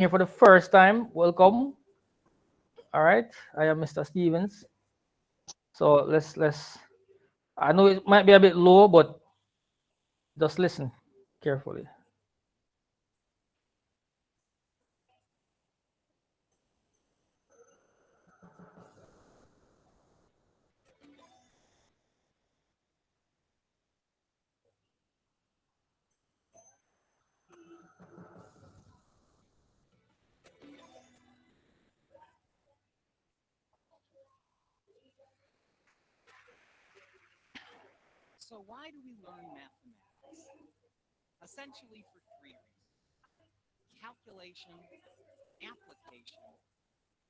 here for the first time, welcome. All right, I am Mr. Stevens. So let's. I know it might be a bit low, but just listen carefully. So why do we learn mathematics? Essentially for three reasons: calculation, application,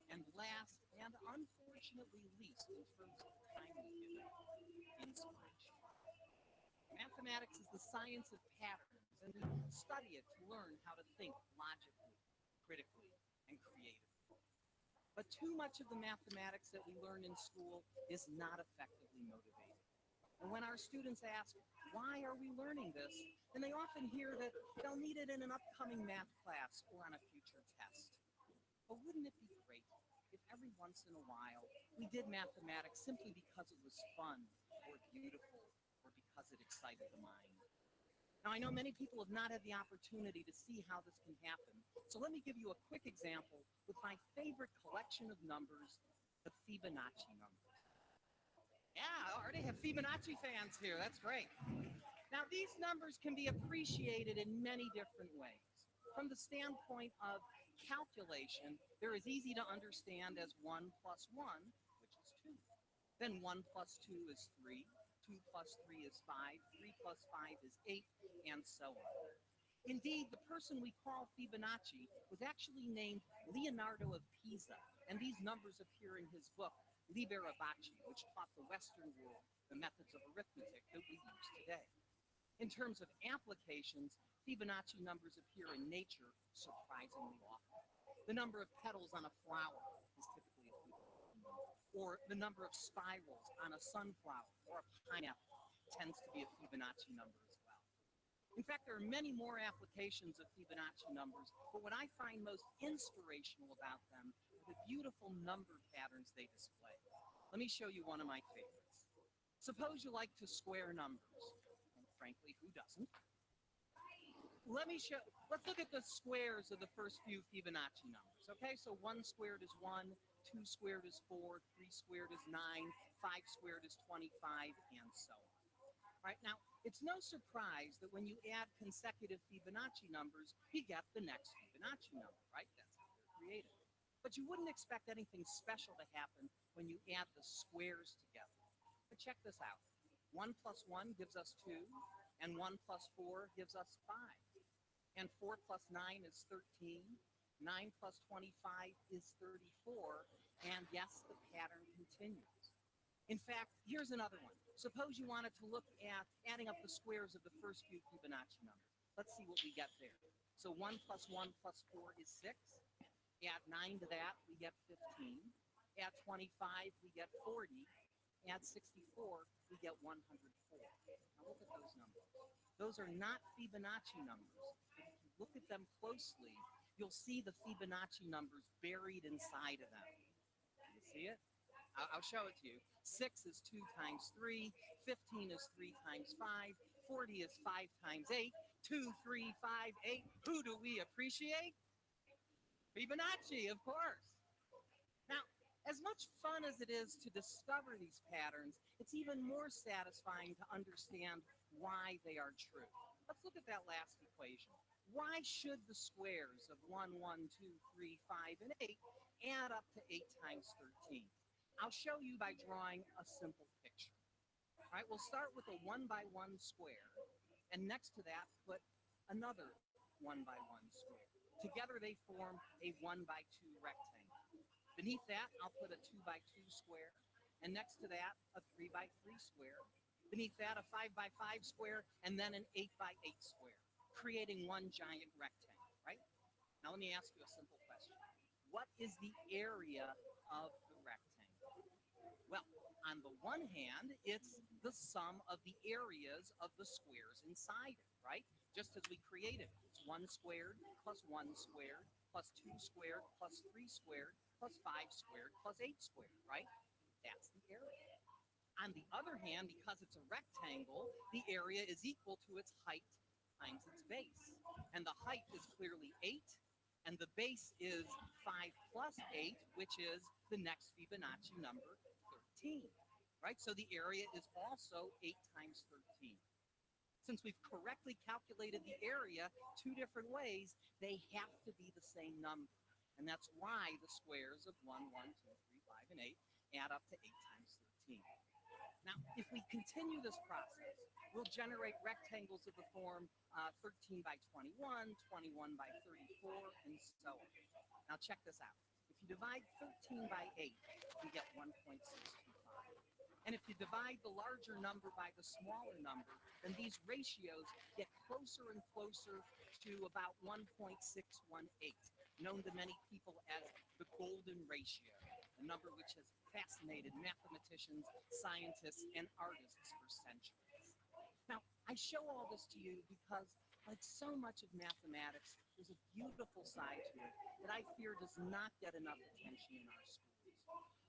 and last and unfortunately least in terms of time given, inspiration. Mathematics is the science of patterns, and we study it to learn how to think logically, critically, and creatively. But too much of the mathematics that we learn in school is not effectively motivating. And when our students ask, why are we learning this? And they often hear that they'll need it in an upcoming math class or on a future test. But wouldn't it be great if every once in a while we did mathematics simply because it was fun or beautiful or because it excited the mind? Now, I know many people have not had the opportunity to see how this can happen. So let me give you a quick example with my favorite collection of numbers, the Fibonacci numbers. Yeah, I already have Fibonacci fans here. That's great. Now, these numbers can be appreciated in many different ways. From the standpoint of calculation, they're as easy to understand as 1 plus 1, which is 2. Then 1 plus 2 is 3, 2 plus 3 is 5, 3 plus 5 is 8, and so on. Indeed, the person we call Fibonacci was actually named Leonardo of Pisa, and these numbers appear in his book, Liber Abaci, which taught the Western world the methods of arithmetic that we use today. In terms of applications, Fibonacci numbers appear in nature surprisingly often. The number of petals on a flower is typically a Fibonacci number, or the number of spirals on a sunflower or a pineapple tends to be a Fibonacci number as well. In fact, there are many more applications of Fibonacci numbers, but what I find most inspirational about them are the beautiful number patterns they display. Let me show you one of my favorites. Suppose you like to square numbers. And frankly, who doesn't? Let's look at the squares of the first few Fibonacci numbers. Okay, so 1 squared is 1, 2 squared is 4, 3 squared is 9, 5 squared is 25, and so on. Right now, it's no surprise that when you add consecutive Fibonacci numbers, you get the next Fibonacci number, right? That's how they're created. But you wouldn't expect anything special to happen when you add the squares together. But check this out. 1 plus 1 gives us 2, and 1 plus 4 gives us 5. And 4 plus 9 is 13, 9 plus 25 is 34, and yes, the pattern continues. In fact, here's another one. Suppose you wanted to look at adding up the squares of the first few Fibonacci numbers. Let's see what we get there. So 1 plus 1 plus 4 is 6. Add 9 to that, we get 15. Add 25, we get 40. Add 64, we get 104. Now look at those numbers. Those are not Fibonacci numbers. If you look at them closely, you'll see the Fibonacci numbers buried inside of them. You see it? I'll show it to you. 6 is 2 times 3, 15 is 3 times 5, 40 is 5 times 8, 2, 3, 5, 8. Who do we appreciate? Fibonacci, of course. Now, as much fun as it is to discover these patterns, it's even more satisfying to understand why they are true. Let's look at that last equation. Why should the squares of 1, 1, 2, 3, 5, and 8 add up to 8 times 13? I'll show you by drawing a simple picture. All right, we'll start with a 1 by 1 square, and next to that, put another 1 by 1 square. Together they form a 1 by 2 rectangle. Beneath that, I'll put a 2 by 2 square, and next to that, a 3 by 3 square. Beneath that, a 5 by 5 square, and then an 8 by 8 square, creating one giant rectangle, right? Now let me ask you a simple question. What is the area of the rectangle? Well, on the one hand, it's the sum of the areas of the squares inside it, right? Just as we created. It's 1 squared plus 1 squared plus 2 squared plus 3 squared plus 5 squared plus 8 squared, right? That's the area. On the other hand, because it's a rectangle, the area is equal to its height times its base. And the height is clearly 8, and the base is 5 plus 8, which is the next Fibonacci number, 13, right? So the area is also 8 times 13. Since we've correctly calculated the area two different ways, they have to be the same number. And that's why the squares of 1, 1, 2, 3, 5, and 8 add up to 8 times 13. Now, if we continue this process, we'll generate rectangles of the form 13 by 21, 21 by 34, and so on. Now, check this out. If you divide 13 by 8, you get 1.625. And if you divide the larger number by the smaller number, then these ratios get closer and closer to about 1.618, known to many people as the golden ratio, a number which has fascinated mathematicians, scientists, and artists for centuries. Now, I show all this to you because, like so much of mathematics, there's a beautiful side to it that I fear does not get enough attention in our schools.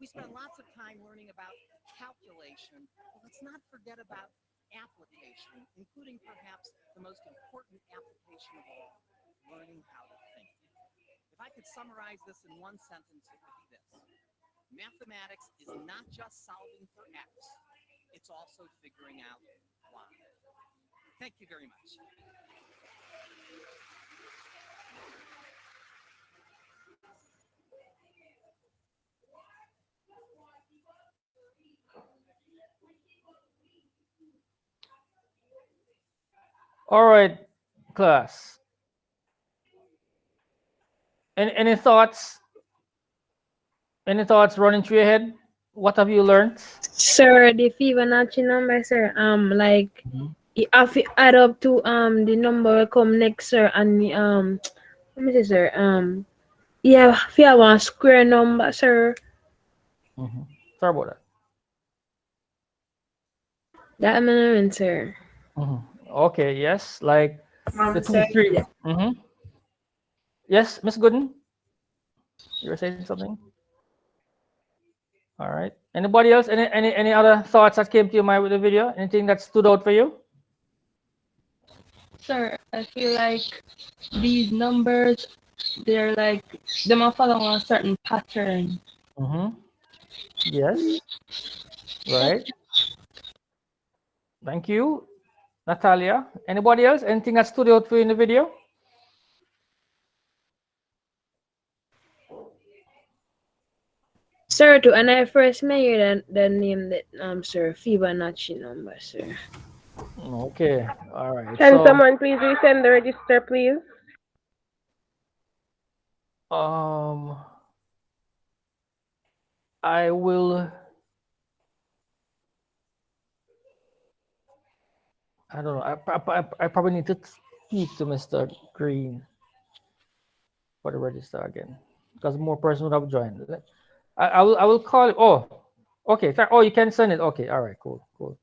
We spend lots of time learning about calculation, but let's not forget about application, including perhaps the most important application of all, learning how to think. If I could summarize this in one sentence, it would be this. Mathematics is not just solving for X, it's also figuring out Y. Thank you very much. All right, class. Any thoughts? Any thoughts running through your head? What have you learned? Sir, the Fibonacci number, sir, like you have to add up to the number will come next, sir, and the let me see, sir, yeah, if you have one square number, sir, Mm-hmm. Sorry about that. that means, sir. Okay, yes, like the two, Sir, three. Yes, Miss Gooden, you were saying something. All right. Anybody else? Any other thoughts that came to your mind with the video? Anything that stood out for you? Sir, I feel like these numbers, they're like, them are following a certain pattern. Mm-hmm. Yes. Right. Thank you, Natalia. Anybody else? Anything that stood out for you in the video? Sir, to and I first made the name that sir Fibonacci number, sir. Okay. All right. Can So someone please resend the register, please? um I will. I don't know. I probably need to speak to Mr. Green for the register again because more person would have joined. I will call it. Oh, okay. Oh, you can send it. Okay. All right. Cool. Cool.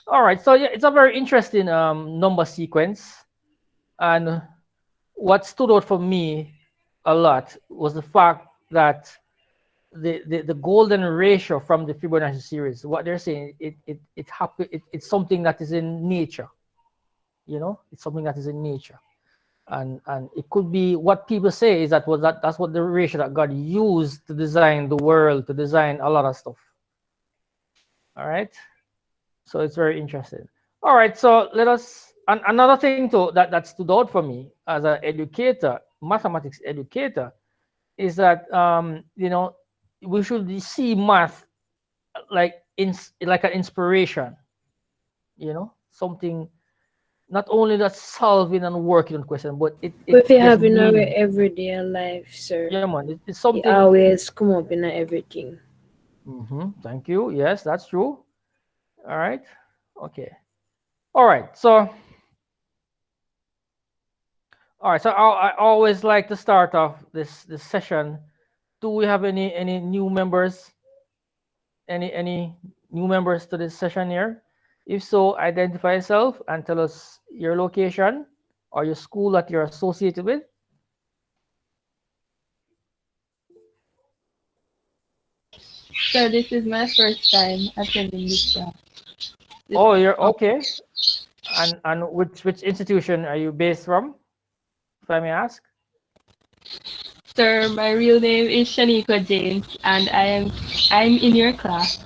All right. So yeah, it's a very interesting number sequence, and what stood out for me a lot was the fact that the golden ratio from the Fibonacci series. What they're saying, it's something that is in nature. It's something that is in nature, and it could be what people say is that's what the ratio that God used to design the world, to design a lot of stuff. All right, so it's very interesting. All right, so let us. And another thing too that stood out for me as an educator, mathematics educator, is that we should see math like an inspiration. Something not only that solving and working on question, but If you there's have in our meaning. everyday life, sir, Yeah, man, it's you something. always come up in everything. Thank you. Yes, that's true. All right. Okay. All right. So, I always like to start off this session. Do we have any new members? Any new members to this session here? If so, identify yourself and tell us your location or your school that you're associated with. Sir, this is my first time attending this class. Oh, you're okay. And which institution are you based from, if I may ask? Sir, my real name is Shanika James, and I'm in your class.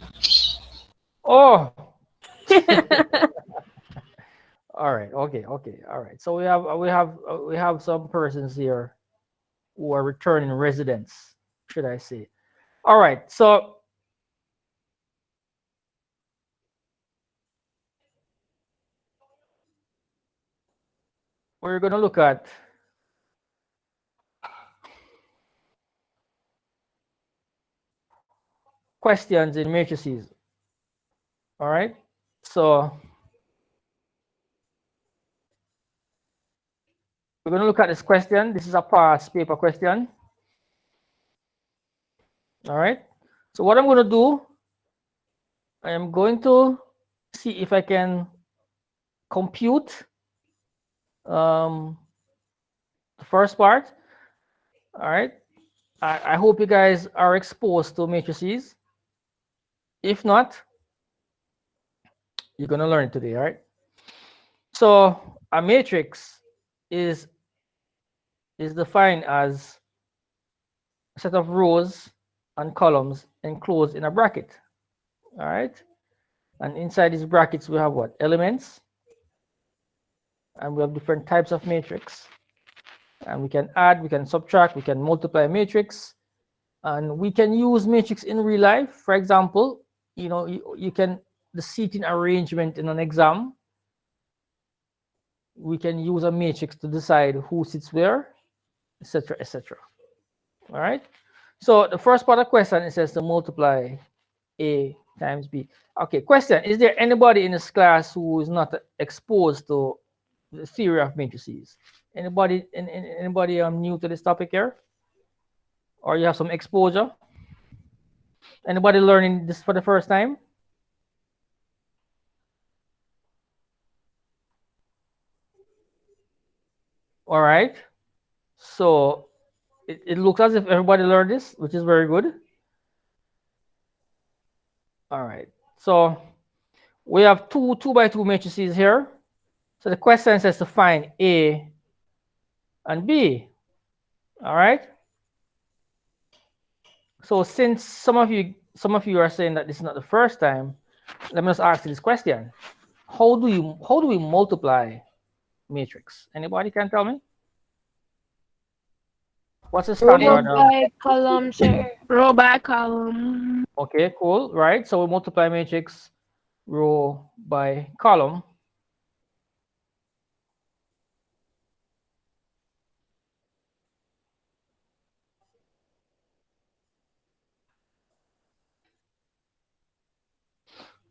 Oh, all right. Okay. Okay. All right. So we have some persons here who are returning residents, should I say? All right. So we're gonna look at questions in matrices. All right. So we're gonna look at this question. This is a past paper question. All right. So what I'm gonna do, I am going to see if I can compute the first part. All right. I hope you guys are exposed to matrices. If not, you're gonna learn it today. All right. So a matrix is defined as a set of rows and columns enclosed in a bracket. All right. And inside these brackets, we have what? Elements. And we have different types of matrix. And we can add, we can subtract, we can multiply matrix. And we can use matrix in real life. For example, you can, the seating arrangement in an exam, we can use a matrix to decide who sits where, etc., etc. All right. So the first part of the question, it says to multiply A times B. Okay, question: is there anybody in this class who is not exposed to the theory of matrices? Anybody new to this topic here, or you have some exposure? Anybody learning this for the first time? All right. So it looks as if everybody learned this, which is very good. All right. So we have two 2x2 matrices here. So the question says to find A and B. All right. So since some of you are saying that this is not the first time, let me just ask you this question: how do we multiply matrix? Anybody can tell me? What's the Row standard? by column, sir. Row by column. Okay, cool. Right. So we multiply matrix row by column.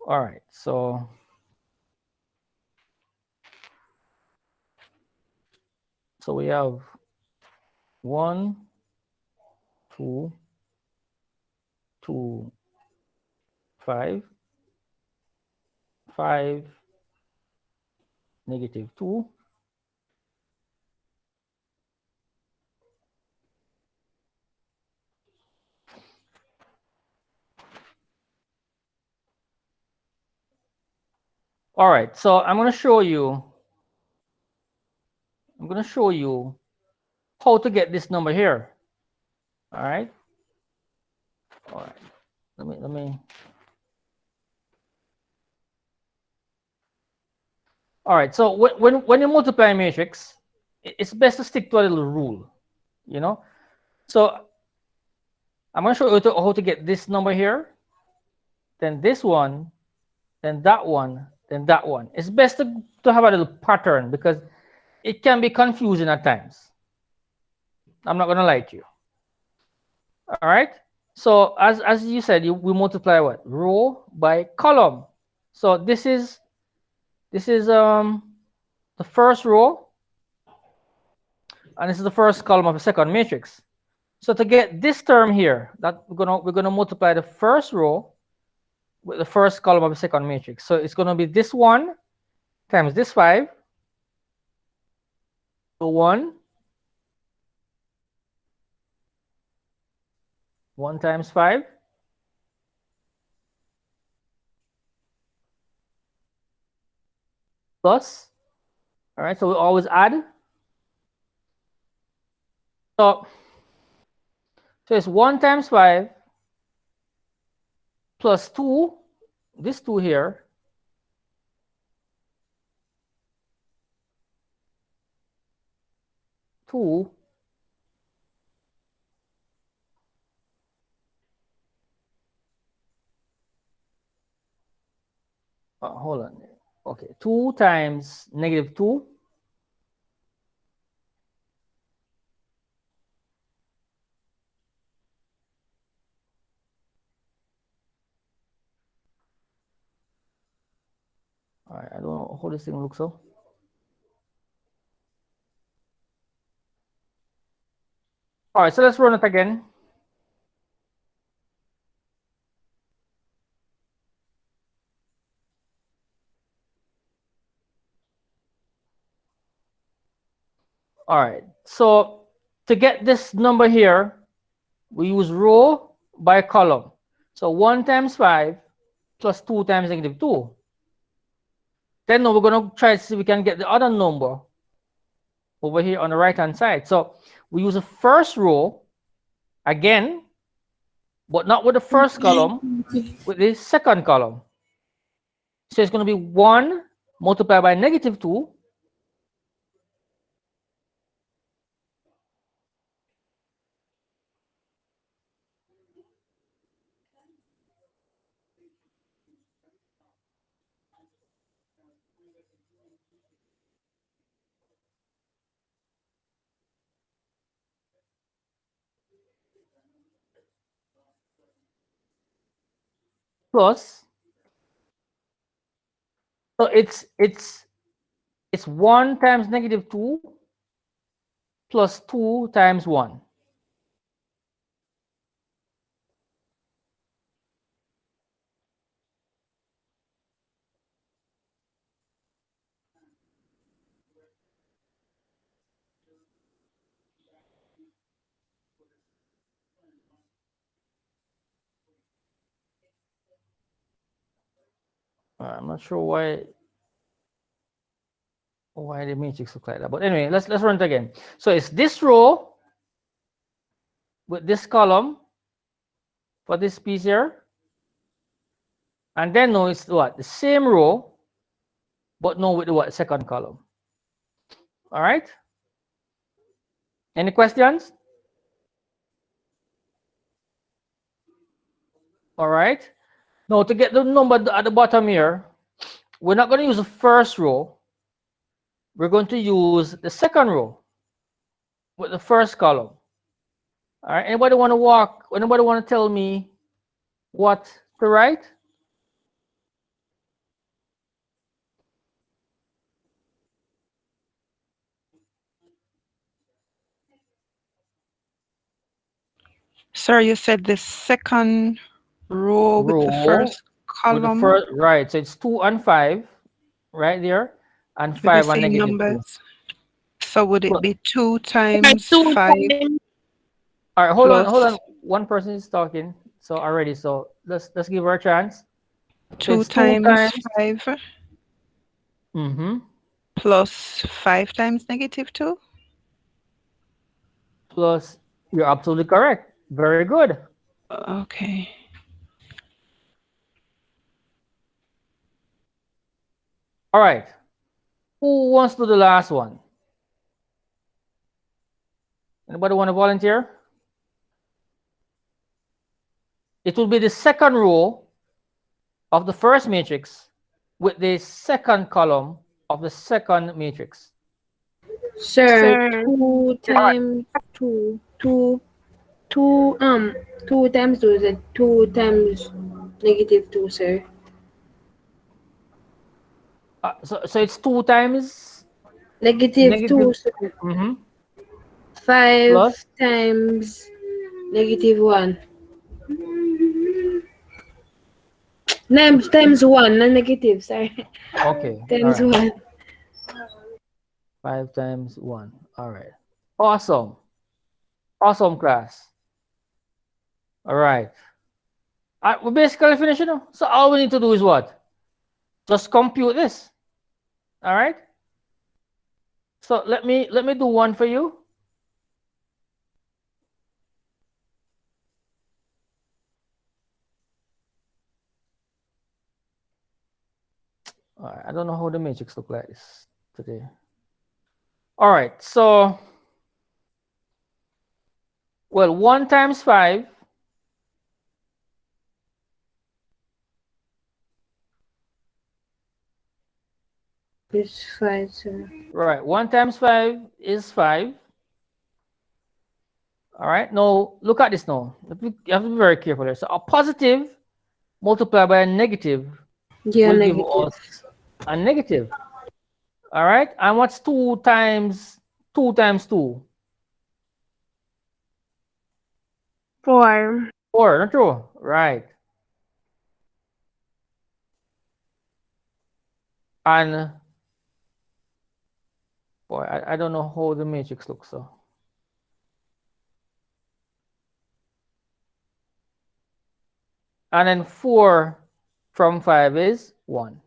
All right. So we have 1, 2, 2, 5, 5, -2. All right. So I'm going to show you how to get this number here. All right. All right. Let me. All right. So when you multiply a matrix, it's best to stick to a little rule, you know. So I'm going to show you how to get this number here, then this one, then that one, then that one. It's best to have a little pattern because it can be confusing at times. I'm not going to lie to you. All right. So as you said, we multiply what? Row by column. So this is the first row, and this is the first column of the second matrix. So to get this term here, that we're gonna multiply the first row with the first column of the second matrix. So it's gonna be this 1 times this 5. So 1 times 5 plus. All right, so we always add. So, so it's 1 times 5 plus 2, this 2 here, two hold on. Okay, 2 times negative 2. All right, I don't know how this thing looks so. All right, so let's run it again. All right, so to get this number here, we use row by column. So 1 times 5 plus 2 times negative 2. Then now we're going to try to see if we can get the other number over here on the right hand side. So we use the first row again, but not with the first column, with the second column. So it's going to be 1 multiplied by negative 2 plus. So it's 1 times negative 2 plus 2 times 1. I'm not sure why the matrix look like that, but anyway, let's run it again. So it's this row with this column for this piece here, and then no, it's what, the same row, but no, with the what, second column. All right, any questions? All right, now to get the number at the bottom here, we're not going to use the first row, we're going to use the second row with the first column. All right, anybody want to tell me what to write? Sir, you said the second row with the first with the column first, right, so it's 2 and 5 right there, and with the 5 and same negative 2. numbers. So would it Plus- be 2 Right, times 2 5 times. all right, hold plus on, one person is talking so already, so let's give her a chance. So 2 it's 2 times times 5 plus 5 times negative 2? plus, you're absolutely correct, very good. Okay. All right, who wants to do the last one? Anybody want to volunteer? It will be the second row of the first matrix with the second column of the second matrix. Sir, Sir, 2 times 2. 2 times 2 is 2 times negative 2, sir. So it's 2 times Negative 2, negative sir. 5 plus. times negative 1. Times 1, not negative, sorry. Okay, all Times right. 1. 5 times 1. All right. Awesome. Awesome, class. All right. We basically finished, you know. So all we need to do is what? Just compute this. All right. So let me do one for you. All right. I don't know how the matrix look like this today. All right. So well, 1 times 5. It's 5, sir. Right. 1 times 5 is 5. All right. Now look at this now. You have to be very careful here. So a positive multiplied by a negative Yeah, will give negative. us a negative. All right. And what's 2 times 2? 4. 4, not true? Right. And boy, I don't know how the matrix looks so. And then 4 from 5 is 1.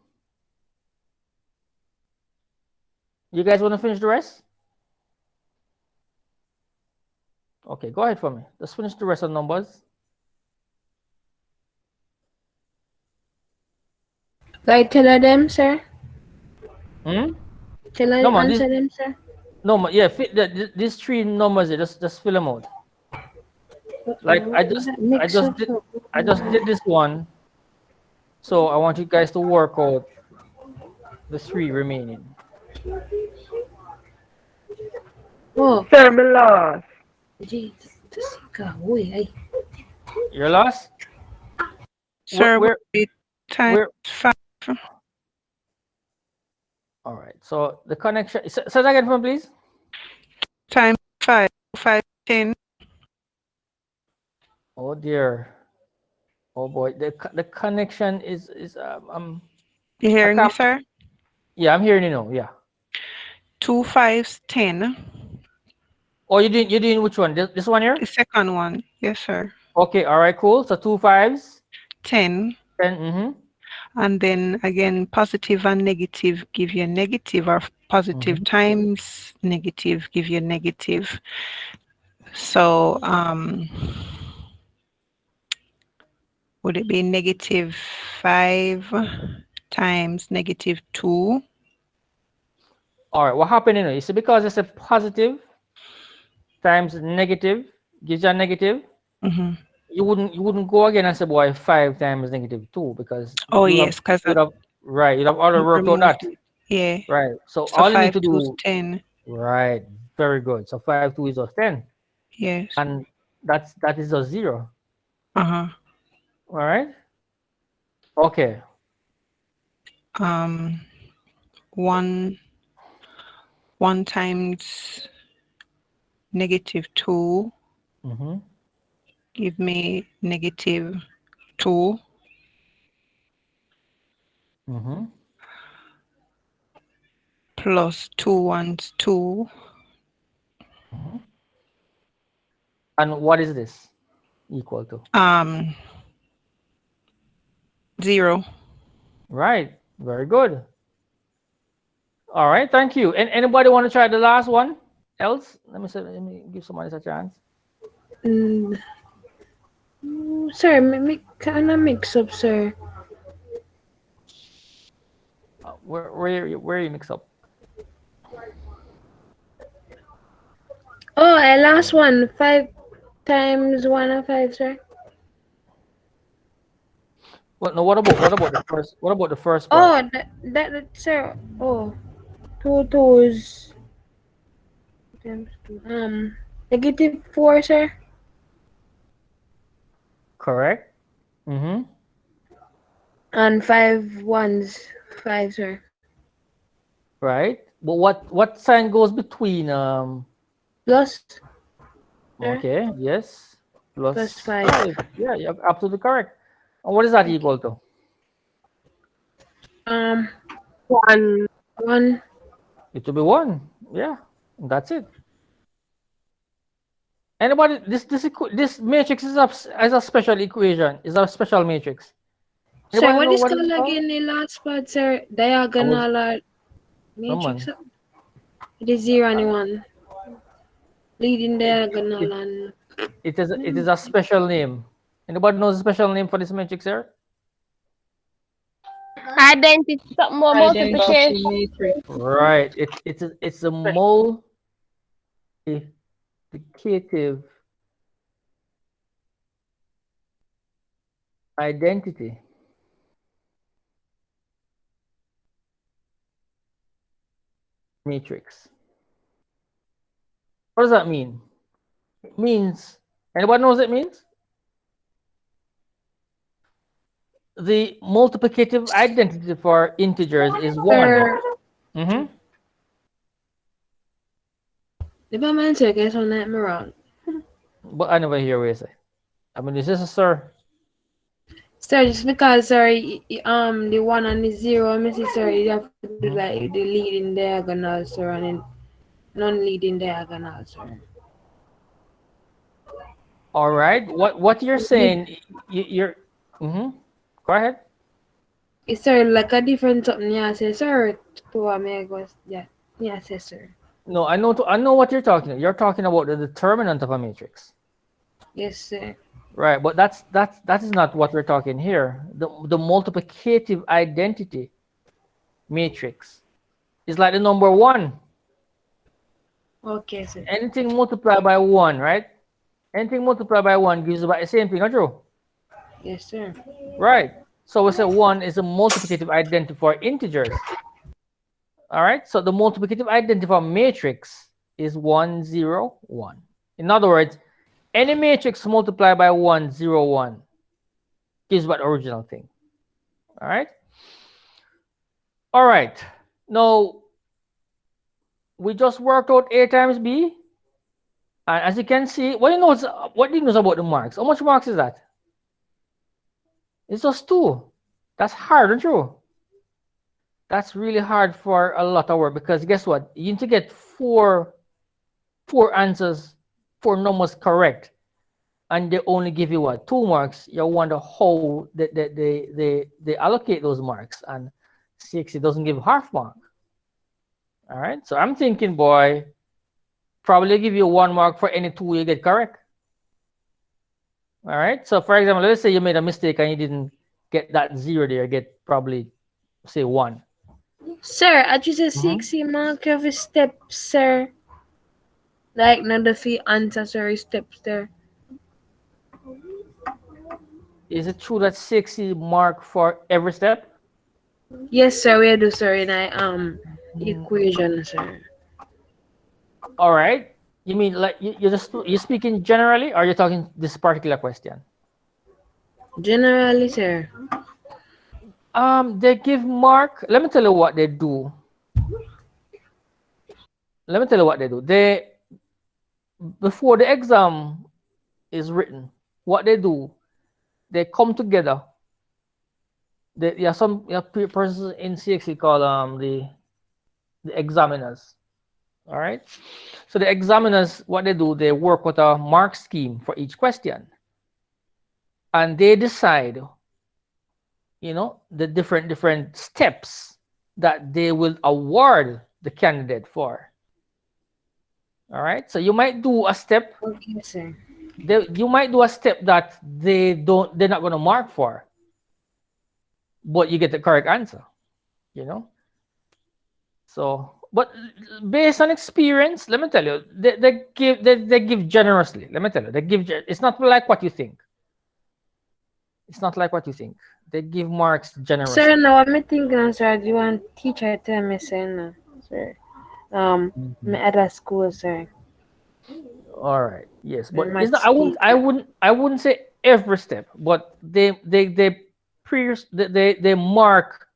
You guys want to finish the rest? Okay, go ahead for me. Let's finish the rest of numbers. Like tell them, sir. Hmm? Tell No them man, this answer them, sir. no man, yeah, these 3 numbers here, just fill them out. Like What is that mix up? I just did this one, so I want you guys to work out the 3 remaining. Oh, Sir, me lost. jeez. This guy, wait, ay. You're lost? Sir, would Where be times where 5. all right. So the connection say that again for me, please. Times 5. 5, 10. Oh dear. Oh boy. The connection is You I hearing me, can't. sir? Yeah, I'm hearing you now. Yeah. 2 5s, 10. Oh, you doing which one? This one The here? second one. Yes, sir. Okay. All right. Cool. So 2 5s, 10. 10. Mm-hmm. And then again, positive and negative give you negative, or positive Mm-hmm. times negative give you negative. So would it be negative 5 times negative 2? All right. What happened? You see, because it's a positive times negative gives you a negative. Mhm. You wouldn't go again and say, boy, 5 times negative 2 because Oh you have yes, because you would have right. You'd have already worked out removed that. it. Yeah. Right. So So all you need 5 to 2 is do 10. right. Very good. So 5 2 is just 10, Yes. and that is just 0. Uh-huh. All right. Okay. Um 1 1 times negative 2 Mm-hmm. give me negative 2 Mm-hmm. plus 2 ones 2. Mm-hmm. And what is this equal to? 0. Right. Very good. All right. Thank you. And anybody want to try the last one? Else? Let me give somebody a chance. Mm, sir, me kind of mix up, sir. Where you mix up? Oh, I last one. 5 times 1 and 5, sir. What? No. What about the first? What about the first part? Oh, sir. Oh, 2 twos times 2. Negative 4, sir. Correct. Mm-hmm. And 5 ones, 5, sir. Right. But what sign goes between Plus, sir. Okay, yes. Plus Plus 5. 5. Yeah, you're absolutely correct. And what is that equal to? 1. 1. It will be 1. Yeah, that's it. Anybody, this matrix is a special equation. Is a special matrix. Sir, Anybody what know is what it's called called? again the last part, sir? I was Diagonal or Matrix. man. It is 0 and 1. Leading It, diagonal it, and it is a special name. Anybody knows a special name for this matrix here? Identity, something more multiplication. Identity matrix. Right. It's a multiplicative identity matrix. What does that mean? It means, anybody knows what it means? The multiplicative identity for integers is 1. sir. Mm-hmm. The man check is on that wrong. But anyway, here we say. I mean, this is a sir. Sir, just because sir, the 1 and the 0, I see sir, you have to do like the leading diagonal, sir, and then non-leading diagonal, sir. All right. What you're saying? You're. Mm-hmm. Go ahead. Is sir like a different something? Yeah, say sir. To what me go? Yeah, yeah, say sir. No, I know. I know what you're talking. You're talking about the determinant of a matrix, Yes, sir. right? But that is not what we're talking here. The multiplicative identity matrix is like the number 1. Okay, sir. Anything multiplied by 1, right? Anything multiplied by 1 gives about the same thing, not true? Yes, sir. Right. So we say 1 is a multiplicative identity for integers. All right. So the multiplicative identity for matrix is 1, 0, 1. In other words, any matrix multiplied by 1, 0, 1 gives what original thing. All right. All right. Now we just worked out A times B. And as you can see, what do you know about the marks? How much marks is that? It's just 2. That's hard, don't you? That's really hard for a lot of work because guess what? You need to get four answers, 4 numbers correct, and they only give you what, 2 marks. You wonder how they allocate those marks, and 6 it doesn't give half mark. All right, so I'm thinking, boy, probably give you 1 mark for any 2 you get correct. All right, so for example, let's say you made a mistake and you didn't get that 0 there, get probably say 1. Sir, I just a 60 mark of a step, sir. Like not the fee answer, sorry, steps there. Is it true that 60 mark for every step? Yes, sir, we do, sir, in a equation, sir. All right. You mean like you're speaking generally, or you're talking this particular question? Generally, sir. They give mark. Let me tell you what they do. Let me tell you what they do. They, before the exam is written, what they do, they come together. Some persons in CXC called the examiners. All right. So the examiners, what they do, they work with a mark scheme for each question, and they decide, the different steps that they will award the candidate for. All right. So you might do a step. Okay, sir. You might do a step that they're not going to mark for, but you get the correct answer. So, but based on experience, let me tell you, they give generously. Let me tell you, they give. It's not like what you think. It's not like what you think. They give marks generously. Sir, now I'm thinking, sir, do you want teacher tell me, sir, no, sir? Me at a school, sir. All right. Yes, but My it's not. school. I wouldn't say every step, but they mark.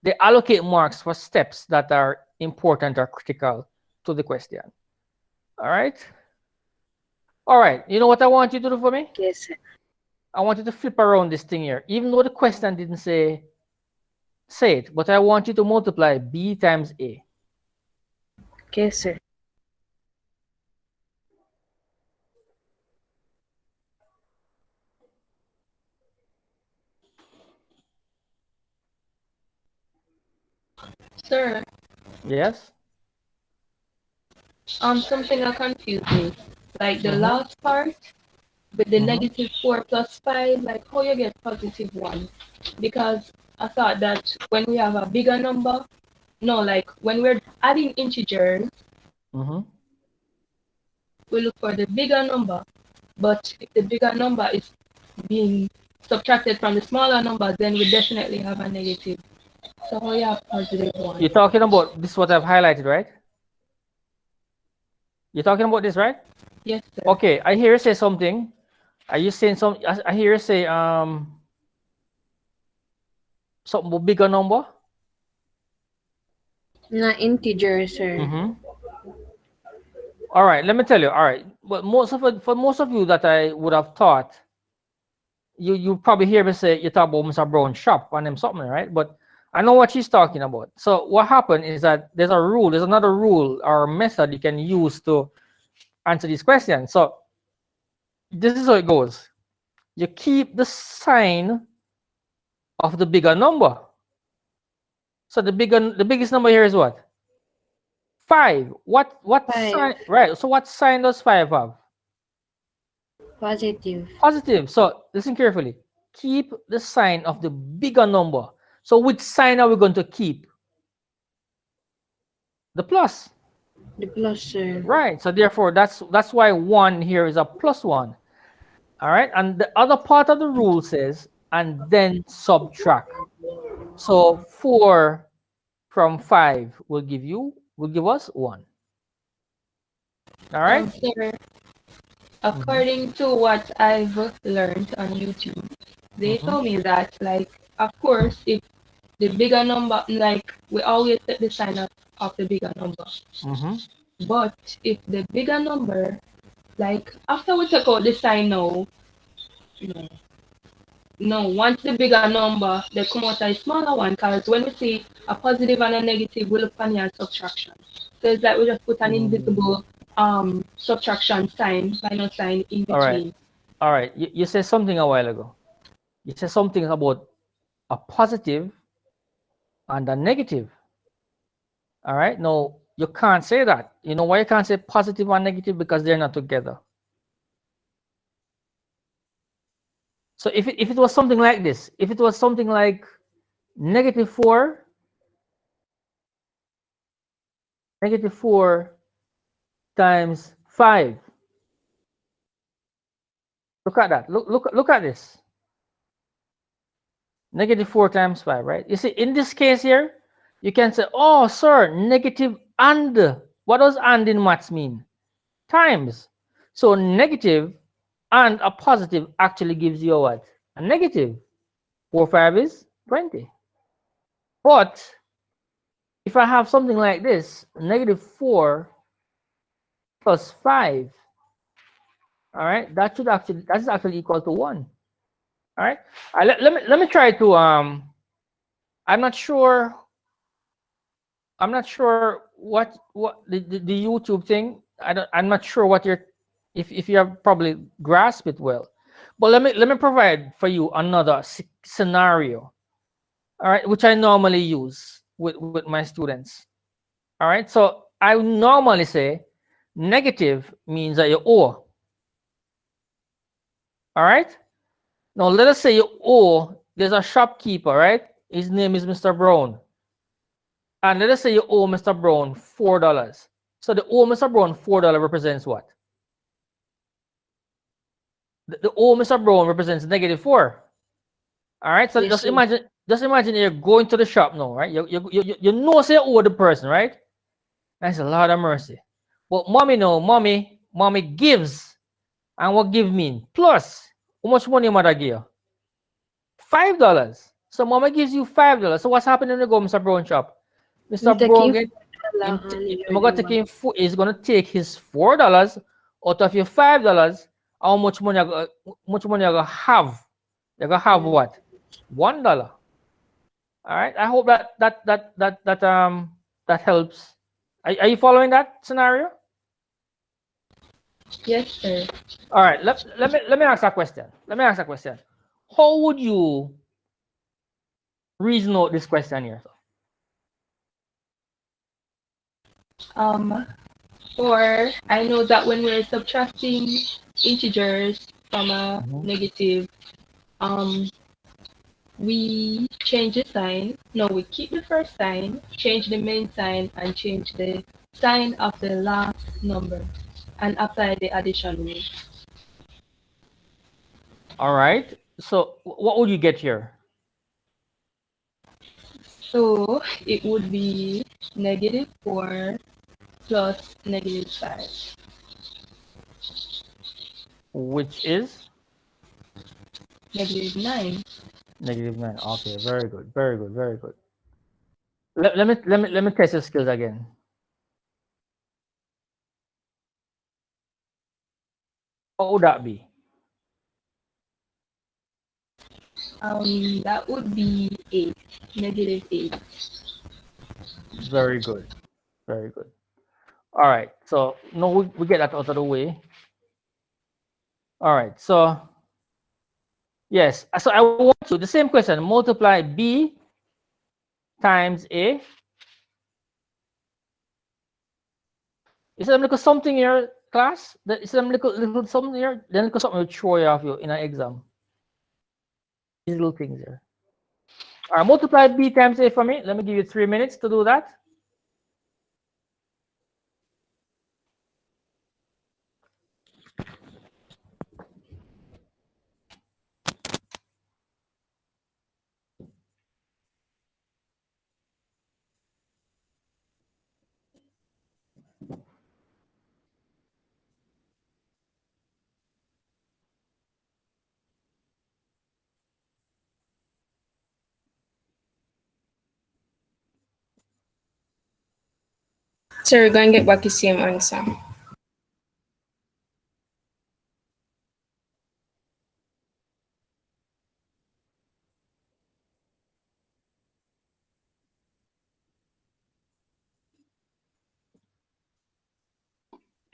They allocate marks for steps that are important or critical to the question. All right. All right. You know what I want you to do for me? Yes, sir. I want you to flip around this thing here, even though the question didn't say it, but I want you to multiply B times A. Okay, sir. Sir, Yes. Something that confused me. Like the Mm-hmm. last part with the Mm-hmm. -4 plus 5, like how you get +1. Because I thought that when we have a bigger number, no, like when we're adding integers, Mm-hmm. we look for the bigger number. But if the bigger number is being subtracted from the smaller number, then we definitely have a negative. So how you have +1? You're talking about this, what I've highlighted, right? You're talking about this, right? Yes, sir. Okay, I hear you say something. Are you saying some? I hear you say something about bigger number. Not integer, sir. Mm-hmm. All right, let me tell you. All right, but for most of you that I would have thought, you probably hear me say you talk about Mr. Brown shop and them something, right? But I know what she's talking about. So what happened is that there's a rule, there's another rule or method you can use to answer these questions. So this is how it goes. You keep the sign of the bigger number. So the biggest number here is what? 5. What 5. sign? Right. So what sign does 5 have? Positive. Positive. So listen carefully. Keep the sign of the bigger number. So which sign are we going to keep? The plus. The plus, sir. Right. So therefore, that's why 1 here is a +1. All right. And the other part of the rule says, and then subtract. So 4 from 5 will give us 1. All right. Sir, according to what I've learned on YouTube, they Mm-hmm. told me that, like, of course, if the bigger number, like, we always set the sign of the bigger number. Mm-hmm. But if the bigger number, like, after we take out the sign now, no, no, once the bigger number, they come out a smaller one, because when we see a positive and a negative, we look for near subtraction. So it's like we just put an invisible subtraction sign, minus sign in All right. between. All right. You said something a while ago. You said something about a positive and a negative. All right. No, you can't say that. You know why you can't say positive and negative? Because they're not together. So if it was something like this, if it was something like -4, -4 times 5. Look at that. Look at this. -4 times 5, right? You see, in this case here, you can say, oh, sir, negative and. What does and in maths mean? Times. So negative and a positive actually gives you a what? A negative. 4, 5 is 20. But if I have something like this, -4 plus 5, all right, that's actually equal to 1. All right. Let me try to I'm not sure what the YouTube thing. I'm not sure what you're if you have probably grasped it well. But let me provide for you another scenario. All right, which I normally use with my students. All right, so I normally say negative means that you owe. All right. Now let us say you owe. There's a shopkeeper, right? His name is Mr. Brown. And let us say you owe Mr. Brown $4. So the owe Mr. Brown $4 represents what? The owe Mr. Brown represents -4. All right. So Yes, just sir. imagine you're going to the shop now, right? You know say you owe the person, right? That's a lot of mercy. But mommy gives. And what give mean? Plus, how much money mother give you? $5. So mama gives you $5. So what's happening when you go Mr. Brown shop? Mr. I'm Brown taking get $4 him, and the him gonna other take one. him is gonna take his $4 out of your $5. How much money you gonna have? You're gonna have what? $1. All right. I hope that helps. Are you following that scenario? Yes, sir. All right. Let me ask a question. Let me ask a question. How would you reason out this question here? Um, or I know that when we're subtracting integers from a Mhm. negative, um, we change the sign. No, we keep the first sign, change the main sign, and change the sign of the last number, and apply the addition rule. All right. So what would you get here? So it would be -4 plus -5. Which is -9. -9. Okay, very good, very good, very good. Let me test your skills again. What would that be? That would be 8, -8. Very good, very good. All right. So no, we get that out of the way. All right. So yes. So I want to the same question. Multiply b times a. Is there little something here, class? Is there little something here? Then little something will throw you off you in an exam. These little things here. All right. Multiply b times a for me. Let me give you 3 minutes to do that. So we're going to get back the same answer.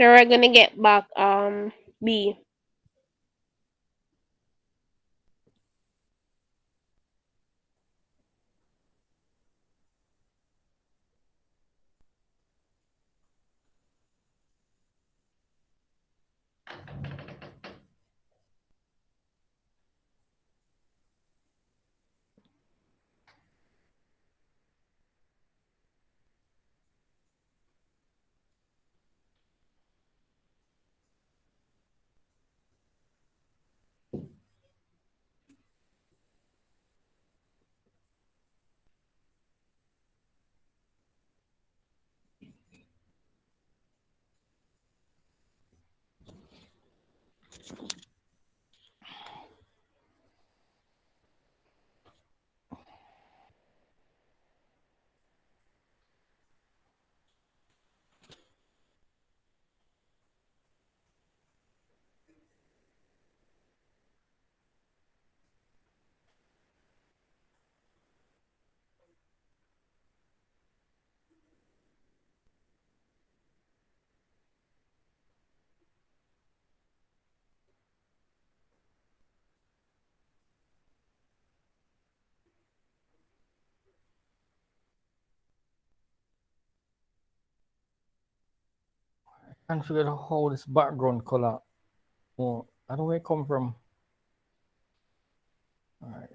So we're gonna get back B. Can't figure out how this background color. Oh, I don't know where it come from. All right.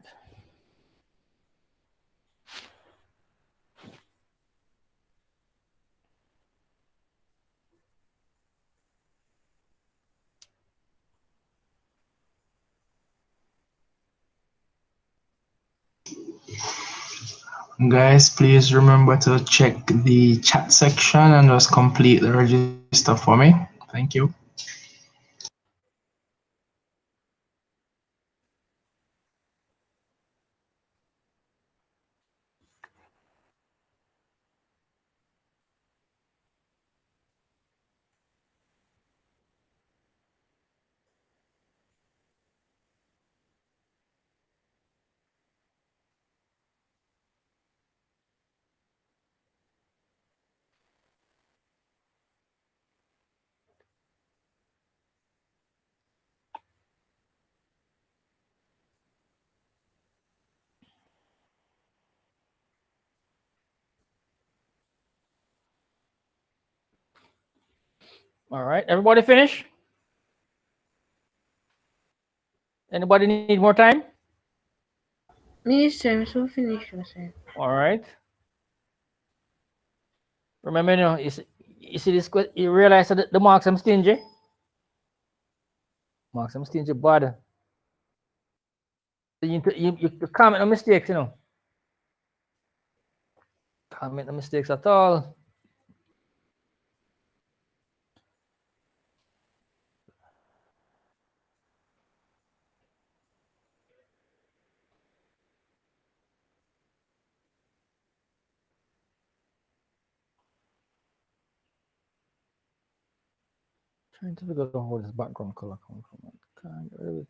Guys, please remember to check the chat section and just complete the register for me. Thank you. All right, everybody finish? Anybody need more time? Me, sir, so finish, sir. All right. Remember, you see this, you realize that the marks I'm stingy? Marks I'm stingy, bad. You comment no mistakes, Can't make no mistakes at all. Trying to figure out how this background color comes from. Can't get rid of it.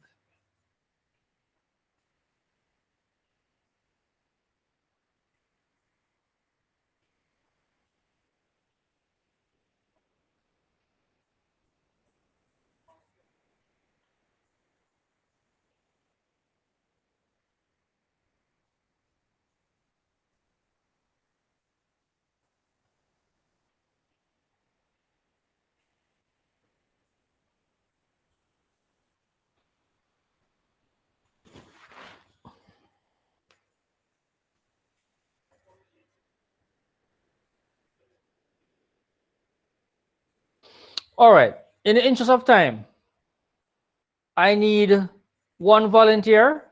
All right. In the interest of time, I need one volunteer.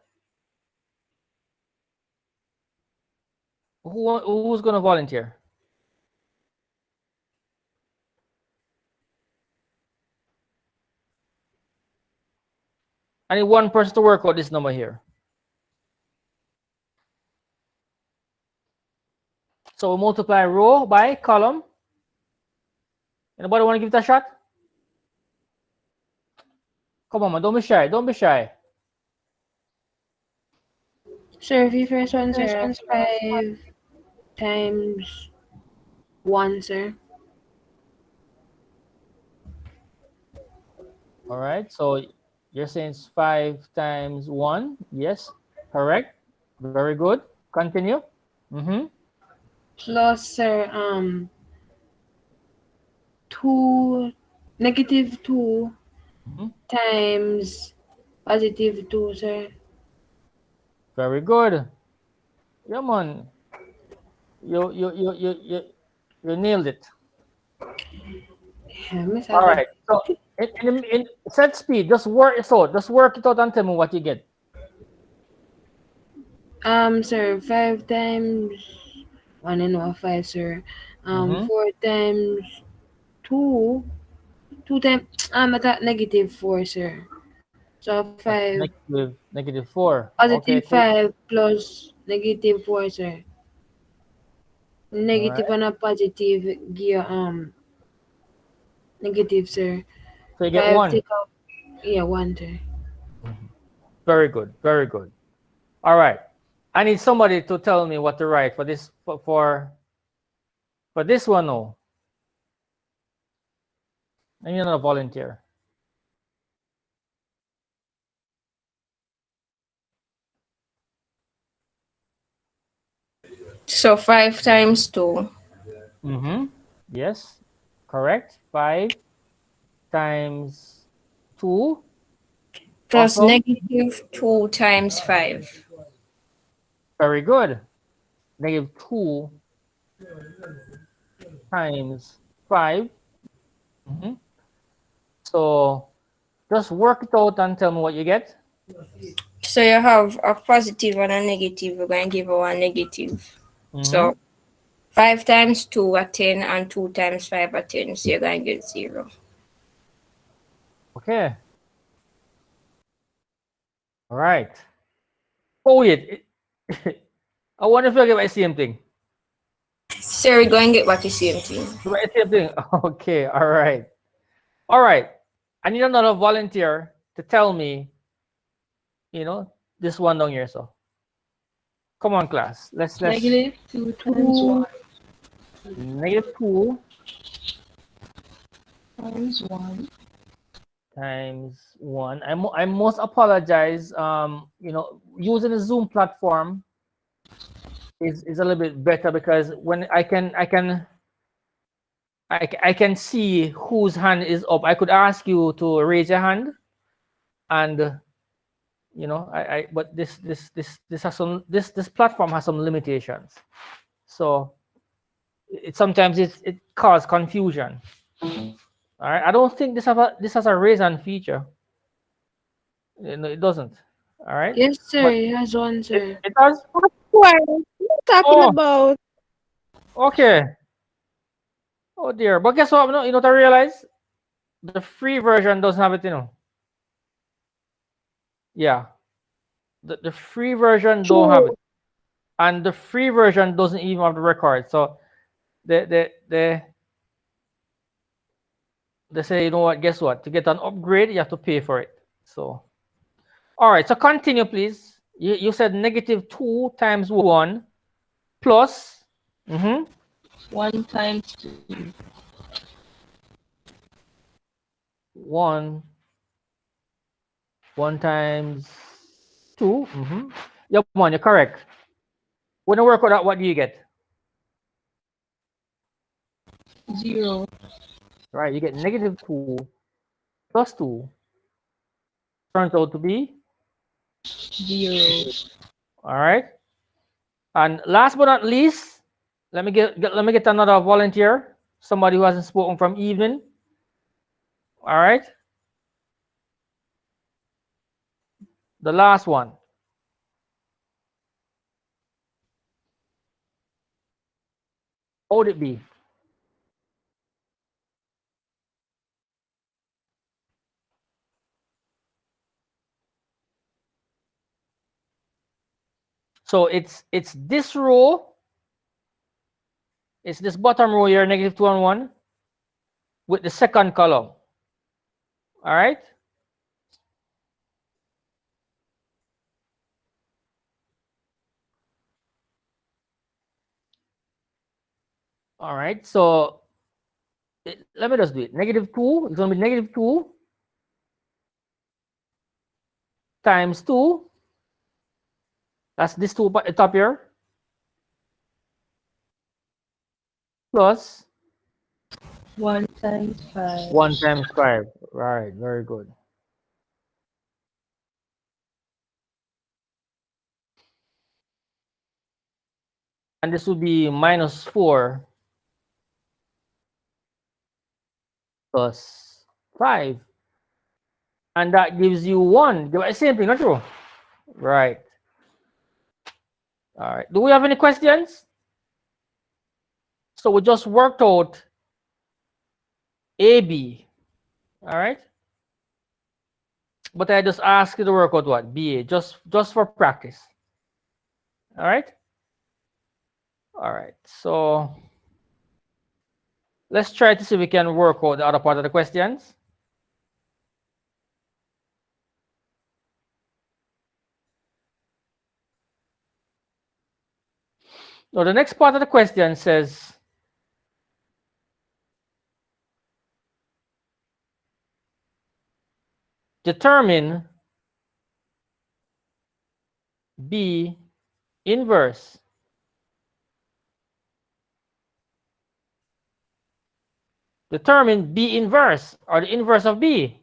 Who's going to volunteer? I need one person to work out this number here. So we multiply row by column. Anybody want to give it a shot? Come on, man. Don't be shy. Don't be shy. Sir, if you first one, sir, 5 times 1, sir. All right. So you're saying it's 5 times 1. Yes. Correct. Very good. Continue. Plus, sir, 2, -2 times +2, sir. Very good. Yeah, man. You nailed it. Yeah, miss All right. So in set speed, just work it out. Just work it out and tell me what you get. Sir, 5 times 1 and 5, sir. 4 times 2. 2 times I thought -4, sir. So 5 -4. Okay. +5 plus -4, sir. Negative Right. and a positive give negative, sir. So you get 5 1. take out 1, sir. Very good. Very good. All right. I need somebody to tell me what to write for this for this one. No. I need another volunteer. So 5 times 2. Yes. Correct. 5 times 2. Plus Awesome. -2 times 5. Very good. -2 times 5. So just work it out and tell me what you get. So you have a positive and a negative. We're going to give one negative. So 5 times 2 are 10 and 2 times 5 are 10. So you're going to get 0. Okay. All right. Oh, wait. I wonder if you'll get my same thing. So we're going to get back the same thing. The same thing. Okay. All right. All right. I need another volunteer to tell me, this one down here. So come on, class. Let's -2 times 1 -2 times 1 times 1. I must apologize. Using the Zoom platform is a little bit better because when I can I can see whose hand is up. I could ask you to raise your hand, and you know, but this has some, this platform has some limitations. So it sometimes it causes confusion. All right, I don't think this has a raise hand feature. No, it doesn't. All right, Yes, sir. but He has one, sir. it does. Of course. What are you talking Oh, about? okay. Oh dear. But guess what? No, you know what I realize? The free version doesn't have it. You know. Yeah. The free version don't have True. it, and the free version doesn't even have the record. So they they say, you know what? Guess what? To get an upgrade, you have to pay for it. So, all right. So continue, please. You said -2 times 1 plus. 1 times 2. 1 times 2. Yep, one. You're correct. When you work out that, what do you get? 0. Right. You get -2 plus 2 turns out to be 0. all right. And last but not least, let me get another volunteer, somebody who hasn't spoken from evening. All right. The last one. What would it be? So it's this row. It's this bottom row here, -2 and 1, with the second column. All right. All right. So let me just do it. -2. It's going to be -2 times 2. That's this 2 at the top here. Plus 1 times 5. 1 times 5. Right. Very good. And this would be -4 plus 5. And that gives you 1. Same thing, not true? Right. All right. Do we have any questions? So we just worked out AB. All right. But I just asked you to work out what? BA, just for practice. All right. All right. So let's try to see if we can work out the other part of the questions. Now the next part of the question says, determine B inverse. Determine B inverse, or the inverse of B.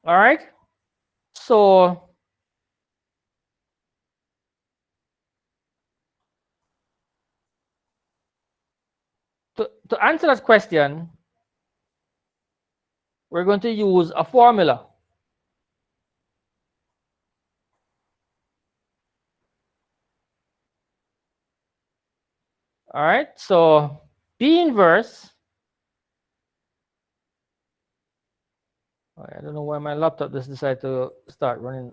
All right. So to answer that question, we're going to use a formula. All right. So B inverse. I don't know why my laptop just decided to start running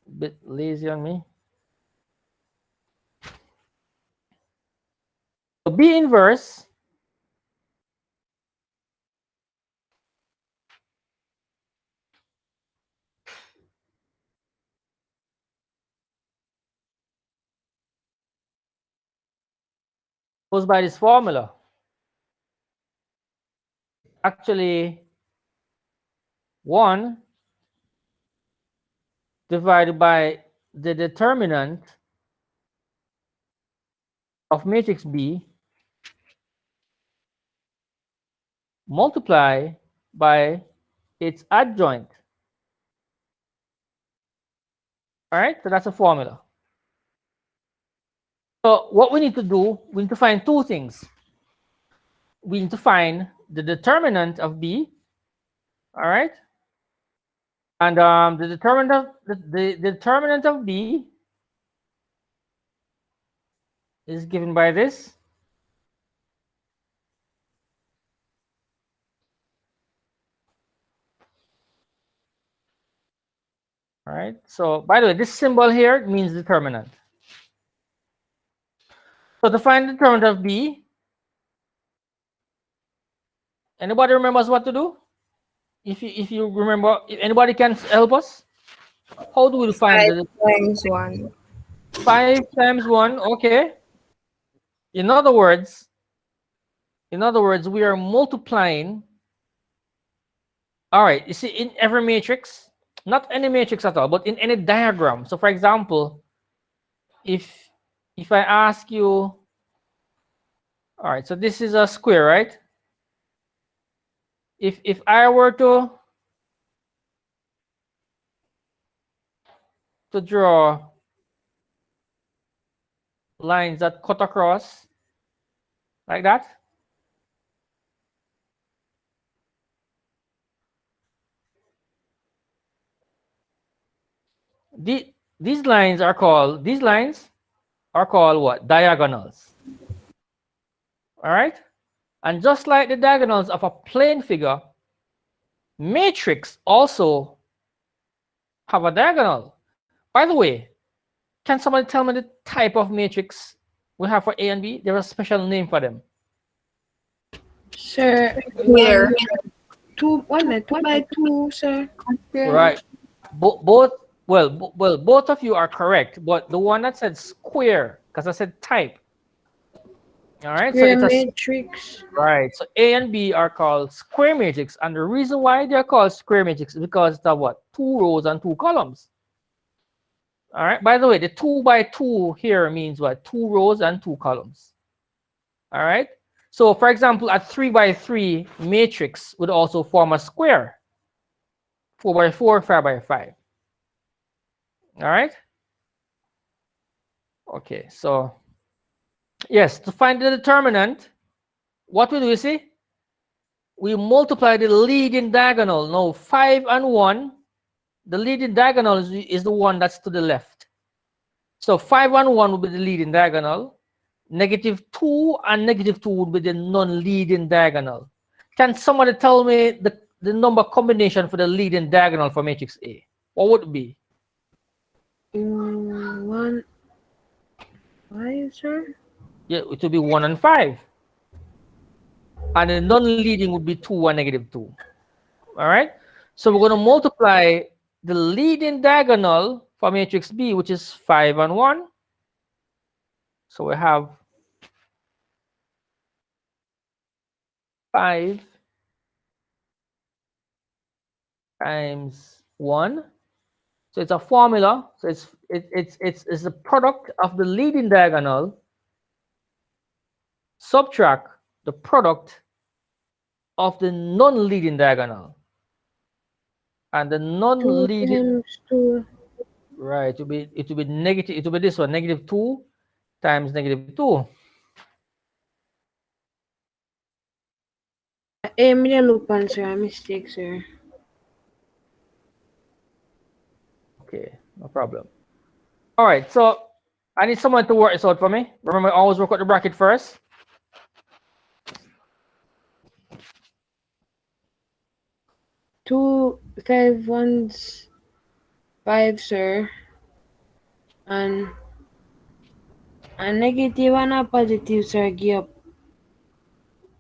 a bit lazy on me. So B inverse goes by this formula. Actually 1 divided by the determinant of matrix B multiply by its adjoint. All right, so that's a formula. So what we need to do, we need to find two things. We need to find the determinant of B, all right? And the determinant of B is given by this. All right. So by the way, this symbol here means determinant. So to find the determinant of B, anybody remembers what to do? If you remember, if anybody can help us, how do we find 5 the times 1. 5 times 1? Okay. In other words, we are multiplying. All right. You see, in every matrix, not any matrix at all, but in any diagram. So, for example, if I ask you, all right. So this is a square, right? If I were to draw lines that cut across like that, these lines are called what? Diagonals. All right. And just like the diagonals of a plane figure, matrix also have a diagonal. By the way, can somebody tell me the type of matrix we have for A and B? There's a special name for them. Sir, Where? 2 by 2, sir. Right. Both both of you are correct, but the one that said square, because I said type. All right, so Square it's a matrix. right. So A and B are called square matrix, and the reason why they're called square matrix is because it's what? 2 rows and 2 columns. All right. By the way, the 2 by 2 here means what? 2 rows and 2 columns. All right. So, for example, a 3 by 3 matrix would also form a square. 4 by 4, 5 by 5. All right. Okay. So, yes, to find the determinant, what we do, you see, we multiply the leading diagonal. Now, 5 and 1, the leading diagonal is the one that's to the left. So 5 and 1 will be the leading diagonal. -2 and -2 would be the non-leading diagonal. Can somebody tell me the number combination for the leading diagonal for matrix A? What would it be? 1, 5, sir. Yeah, it would be 1 and 5. And the non-leading would be 2 and -2. All right. So we're going to multiply the leading diagonal for matrix B, which is 5 and 1. So we have 5 times 1. So it's a formula. So it's the product of the leading diagonal subtract the product of the non-leading diagonal. And the 2 non-leading, times 2. right, it will be negative, it will be this one, -2 times -2. Me dey look on, sir. Mistake, sir. Okay, no problem. All right, so I need someone to work this out for me. Remember, always work out the bracket first. Two 5 ones 5, sir. And a negative and a positive, sir, give up.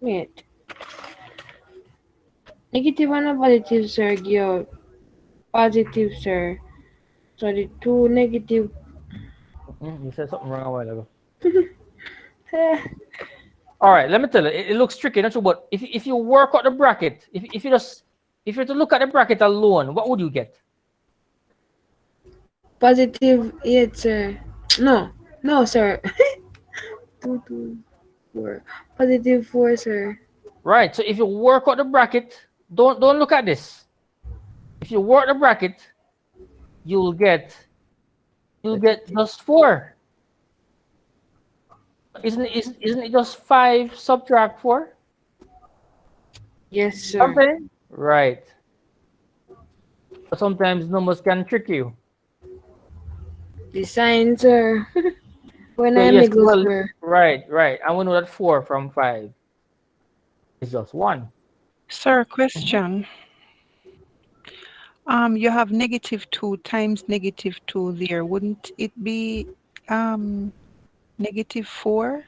Wait. Negative and a positive, sir, give up. Positive, sir. So the 2 negative. You said something wrong a while ago. All right, let me tell you, it looks tricky, don't you? But if you work out the bracket, if you were to look at the bracket alone, what would you get? Positive 8, sir. No, sir. 2, 2, 4. Positive 4, sir. Right. So if you work out the bracket, don't look at this. If you work the bracket, you'll get just 4. Isn't it just 5 subtract 4? Yes, sir. Something? Right. But sometimes numbers can trick you. The signs, sir. When So I yes, make those well, were right. And we know that 4 from 5 is just 1. Sir, question. You have -2 times -2 there. Wouldn't it be -4?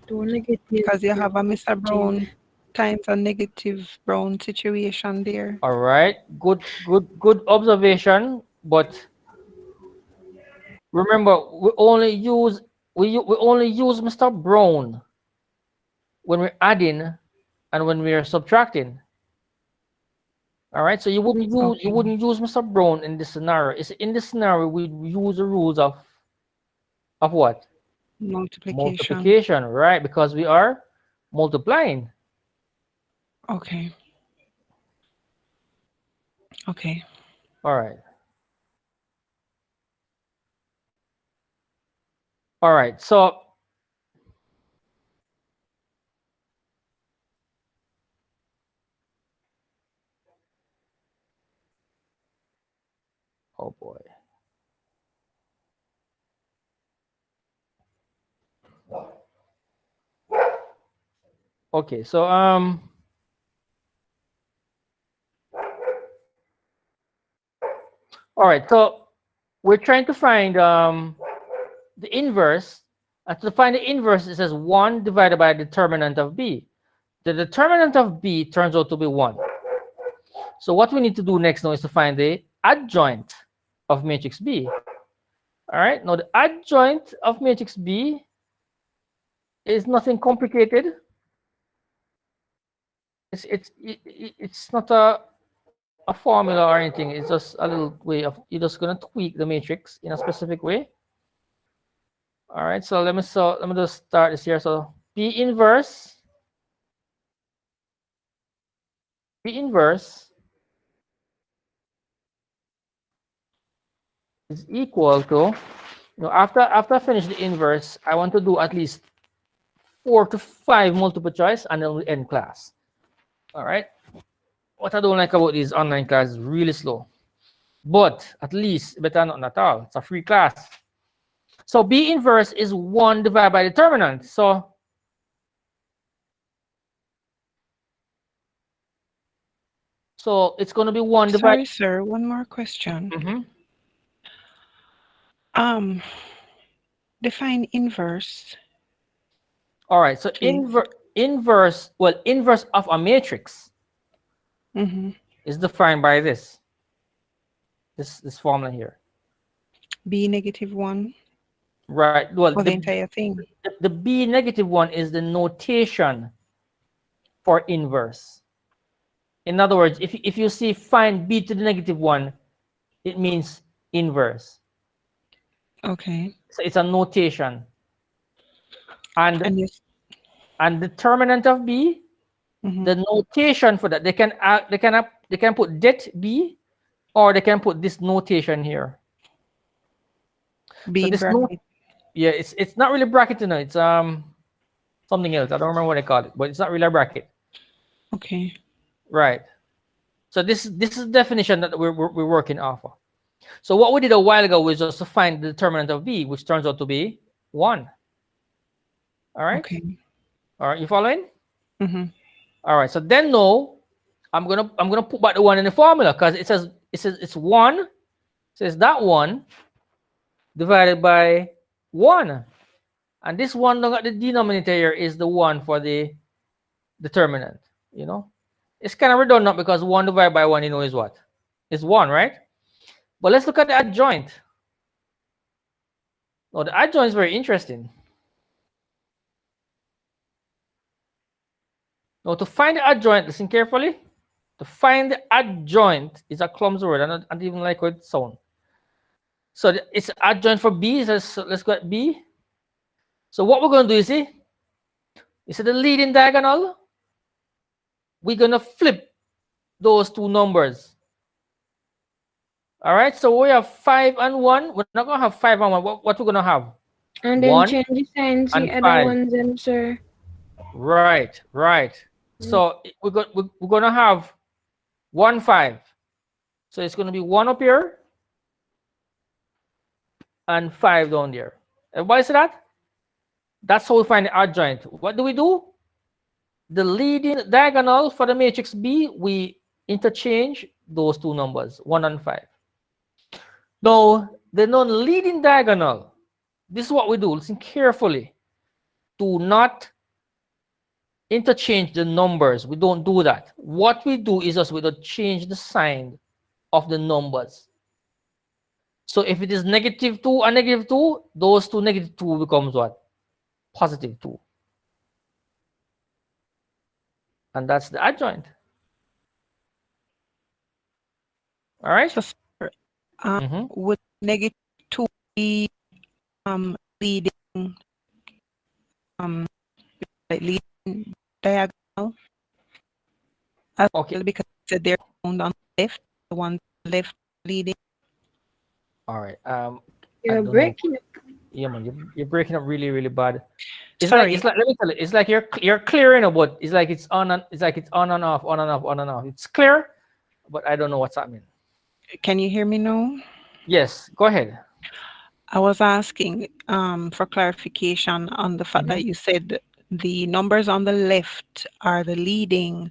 to negative Because you have a Mr. 15. Brown times a negative Brown situation there. All right. Good observation. But remember, we only use Mr. Brown when we're adding and when we're subtracting. All right. So you wouldn't use Mr. Brown in this scenario. It's in this scenario we use the rules of what? Multiplication. Multiplication, right? Because we are multiplying. Okay. Okay. All right. All right. So oh boy. Okay. So all right. So we're trying to find the inverse. And to find the inverse, it says 1 divided by the determinant of b. The determinant of b turns out to be 1. So what we need to do next now is to find the adjoint of matrix B. All right. Now the adjoint of matrix B is nothing complicated. It's not a formula or anything. It's just a little way of you're just gonna tweak the matrix in a specific way. All right. So let me just start this here. So B inverse is equal to, after I finish the inverse, I want to do at least 4 to 5 multiple choice and then we end class. All right. What I don't like about these online classes is really slow, but at least better not at all. It's a free class. So B inverse is 1 divided by determinant. So it's going to be 1 divided. Sorry, sir. One more question. Define inverse. All right. So inverse of a matrix is defined by this formula here. B -1. Right. Well, the entire thing. The B -1 is the notation for inverse. In other words, if you see find B to the -1, it means inverse. Okay. So it's a notation. And determinant of B, the notation for that, they can put det B, or they can put this notation here. B so in this bracket. Yeah, it's not really bracket, it's something else. I don't remember what they call it, but it's not really a bracket. Okay. Right. So this is the definition that we're working off of. So what we did a while ago was just to find the determinant of B, which turns out to be 1. All right. Okay. All right. You following? All right. So then no, I'm gonna put back the 1 in the formula because it says it's 1. It says that 1 divided by 1, and this 1 look at the denominator here is the 1 for the determinant. It's kind of redundant because 1 divided by 1 is what? It's 1, right? But let's look at the adjoint. Oh, the adjoint is very interesting. Now, to find the adjoint, listen carefully. To find the adjoint is a clumsy word. I don't even like how it sounds. So it's adjoint for B. So let's go at B. So what we're going to do, you see the leading diagonal we're gonna flip those two numbers. All right, so we have 5 and 1. We're not gonna have 5 and 1. What we're gonna have? And then 1 change the sign to and the other 5. ones, sir. Right, right. So we're gonna have 1 5. So it's gonna be 1 up here and 5 down there. Everybody see that? That's how we find the adjoint. What do? The leading diagonal for the matrix B, we interchange those two numbers, 1 and 5. Now, the non-leading diagonal, this is what we do. Listen carefully. Do not interchange the numbers. We don't do that. What we do is just we don't change the sign of the numbers. So if it is -2 and -2, those two -2 becomes what? +2. And that's the adjoint. All right. So, would -2 be leading leading diagonal? Okay. Because they're found on the left, the one left leading. All right. You're breaking up. Yeah, man, you're breaking up really, really bad. It's Sorry. like let me tell you, it's like you're clearing, but it's like it's on and off, on and off, on and off. It's clear, but I don't know what's happening. Can you hear me now? Yes, go ahead. I was asking for clarification on the fact that you said the numbers on the left are the leading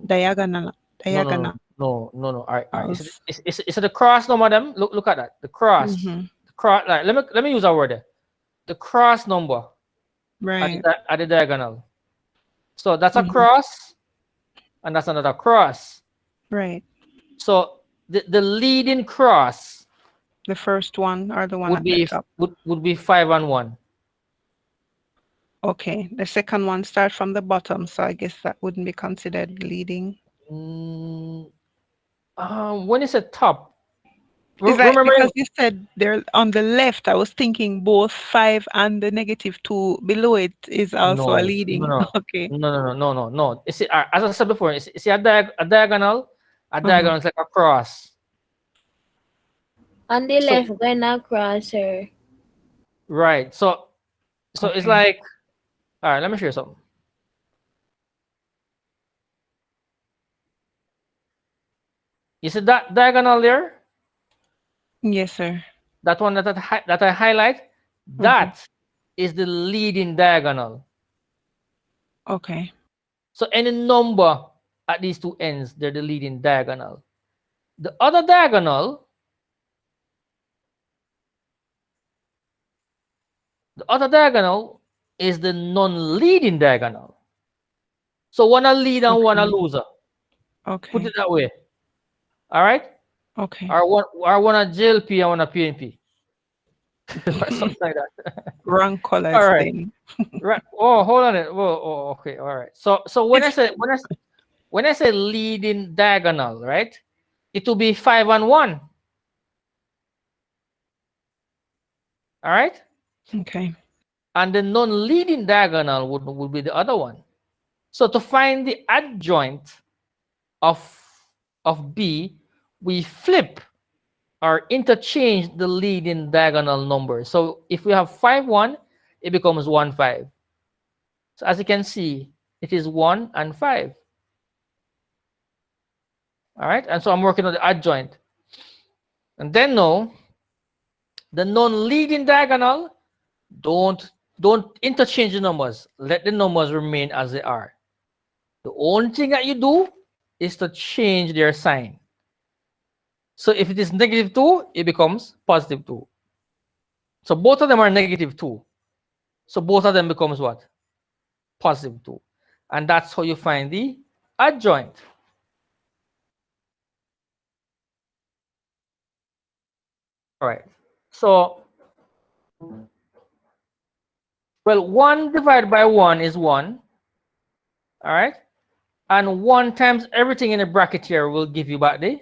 diagonal. No. All right. It's the cross number them. Look at that. The cross. The cross. Like, let me use our word there. The cross number. Right. At the diagonal. So that's a cross, and that's another cross. Right. So the leading cross, the first one or the one would at be the top, would be 5 and 1. Okay. The second one starts from the bottom, so I guess that wouldn't be considered leading. When it's at top, It's like, remember because you said they're on the left, I was thinking both 5 and the -2 below it is also a leading. Okay. No. You see, as I said before, you see a diagonal. A diagonal is like a cross. On the left, going across, sir. Right. So it's like, all right. Let me show you something. You see that diagonal there? Yes, sir. That one that I highlight, that is the leading diagonal. Okay. So any number at these two ends, they're the leading diagonal. The other diagonal, is the non-leading diagonal. So one a lead and one a loser. Okay. Put it that way. All right. Okay. Or one a JLP and one a PNP. Or something like that. Wrong colors. All right. Then. Right. Oh, hold on. Oh, okay. All right. So when I say leading diagonal, right? It will be 5 and 1. All right. Okay. And the non-leading diagonal would be the other one. So to find the adjoint of B, we flip or interchange the leading diagonal number. So if we have 5 1, it becomes 1 5. So as you can see, it is 1 and 5. All right, and so I'm working on the adjoint. And then no, the non-leading diagonal, don't interchange the numbers. Let the numbers remain as they are. The only thing that you do is to change their sign. So if it is -2, it becomes +2. So both of them are -2. So both of them becomes what? +2. And that's how you find the adjoint. All right. So, well, 1 divided by 1 is 1. All right. And 1 times everything in the bracket here will give you back the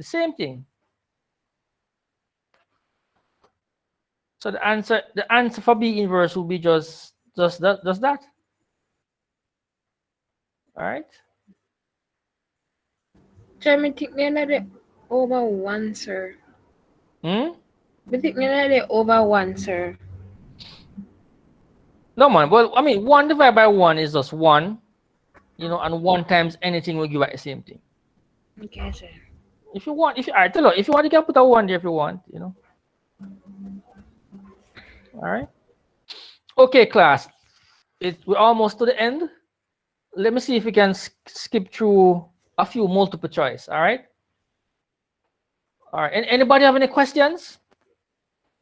same thing. So the answer for B inverse will be just that. All right. Sir, me think they're over one, sir. Hmm? Me think they're over one, sir. No, man. Well, I mean, 1 divided by 1 is just 1, you know, and 1 times anything will give us the same thing. Okay, sir. If you want, if you, I tell you, if you want, you can put a 1 there if you want, you know. All right. Okay, class. We're almost to the end. Let me see if we can skip through a few multiple choice. All right. All right. Anybody have any questions?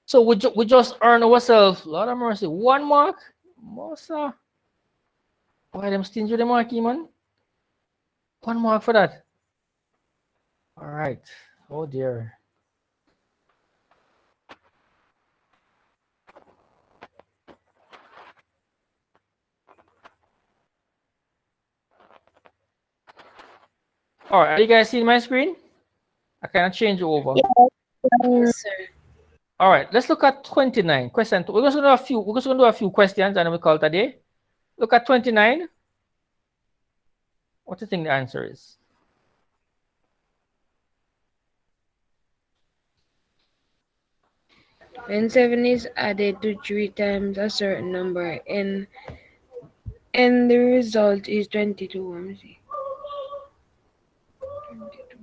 So we just earn ourselves, Lord of mercy, 1 mark. Mosa. Why them stingy with the marky, man? 1 mark for that. All right. Oh dear. All right. Are you guys seeing my screen? I cannot change it over. Yes, sir. All right. Let's look at 29. Question. We're just gonna do a few. We're just gonna do a few questions, and then we call it a day. Look at 29. What do you think the answer is? When 7 is added to 3 times a certain number, and the result is 22. Let me see. 22.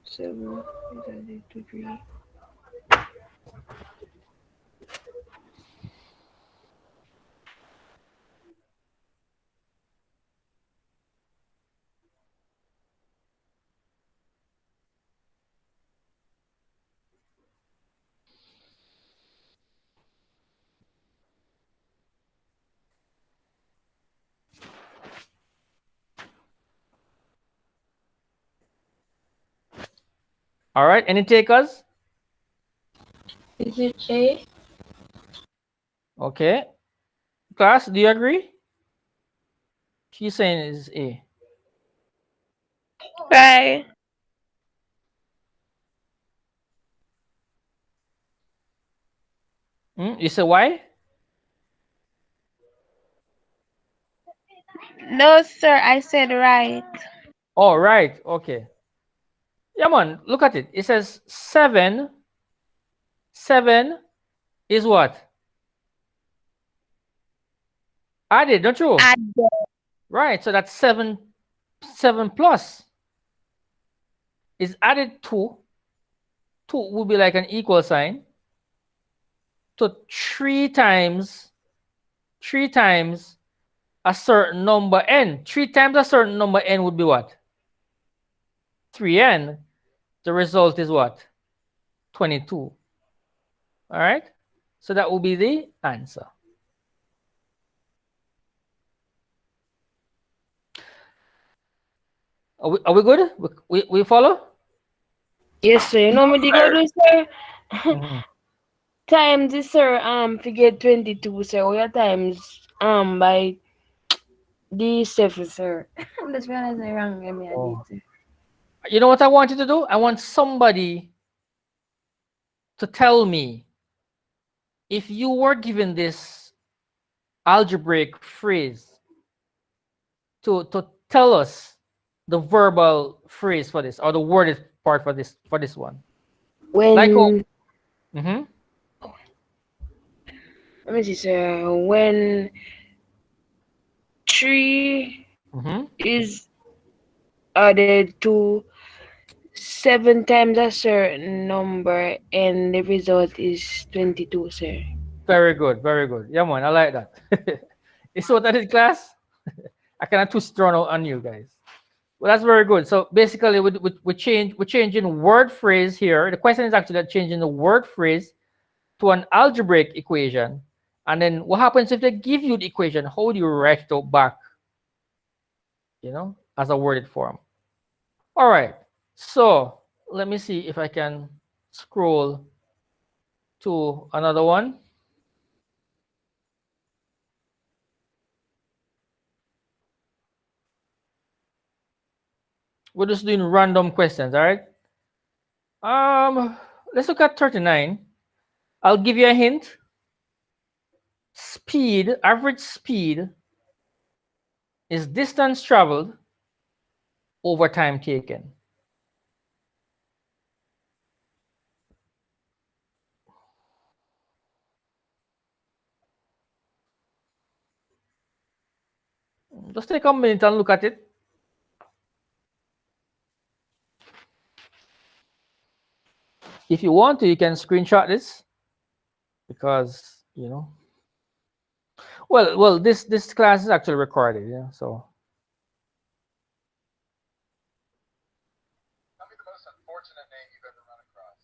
7 is added to 3. All right. Any takers? Is it A? Okay. Class, do you agree? She's saying is A. Right. You say why? No, sir, I said right. All right. Okay. Yeah, man. Look at it. It says 7. 7 is what? Added, don't you? Add. Right. So that's 7. 7 plus is added to 2 will be like an equal sign to 3 times a certain number n. 3 times a certain number n would be what? 3n. The result is what? 22. All right. So that will be the answer. Are we good? We follow? Yes, sir. You know me, go do, sir. Mhm. Times this, sir. Forget 22, sir. What your times by the 7, sir. That's what I say wrong. I mean, I did, Oh. sir. You know what I want you to do? I want somebody to tell me if you were given this algebraic phrase to tell us the verbal phrase for this or the worded part for this one. Like When mm-hmm. let me see, sir. When 3 Mm-hmm. is added to 7 times a certain number, and the result is 22, sir. Very good, very good. Yeah, man, I like that. You see what I did, class? I cannot twist thrown out on you guys. Well, that's very good. So basically, we're changing word phrase here. The question is actually changing the word phrase to an algebraic equation. And then what happens if they give you the equation? How do you write it out back, as a worded form? All right. So let me see if I can scroll to another one. We're just doing random questions, all right? Let's look at 39. I'll give you a hint. Speed, average speed is distance traveled over time taken. Just take a minute and look at it. If you want to, you can screenshot this because well, this class is actually recorded, yeah. So Tell me the most unfortunate name you've ever run across.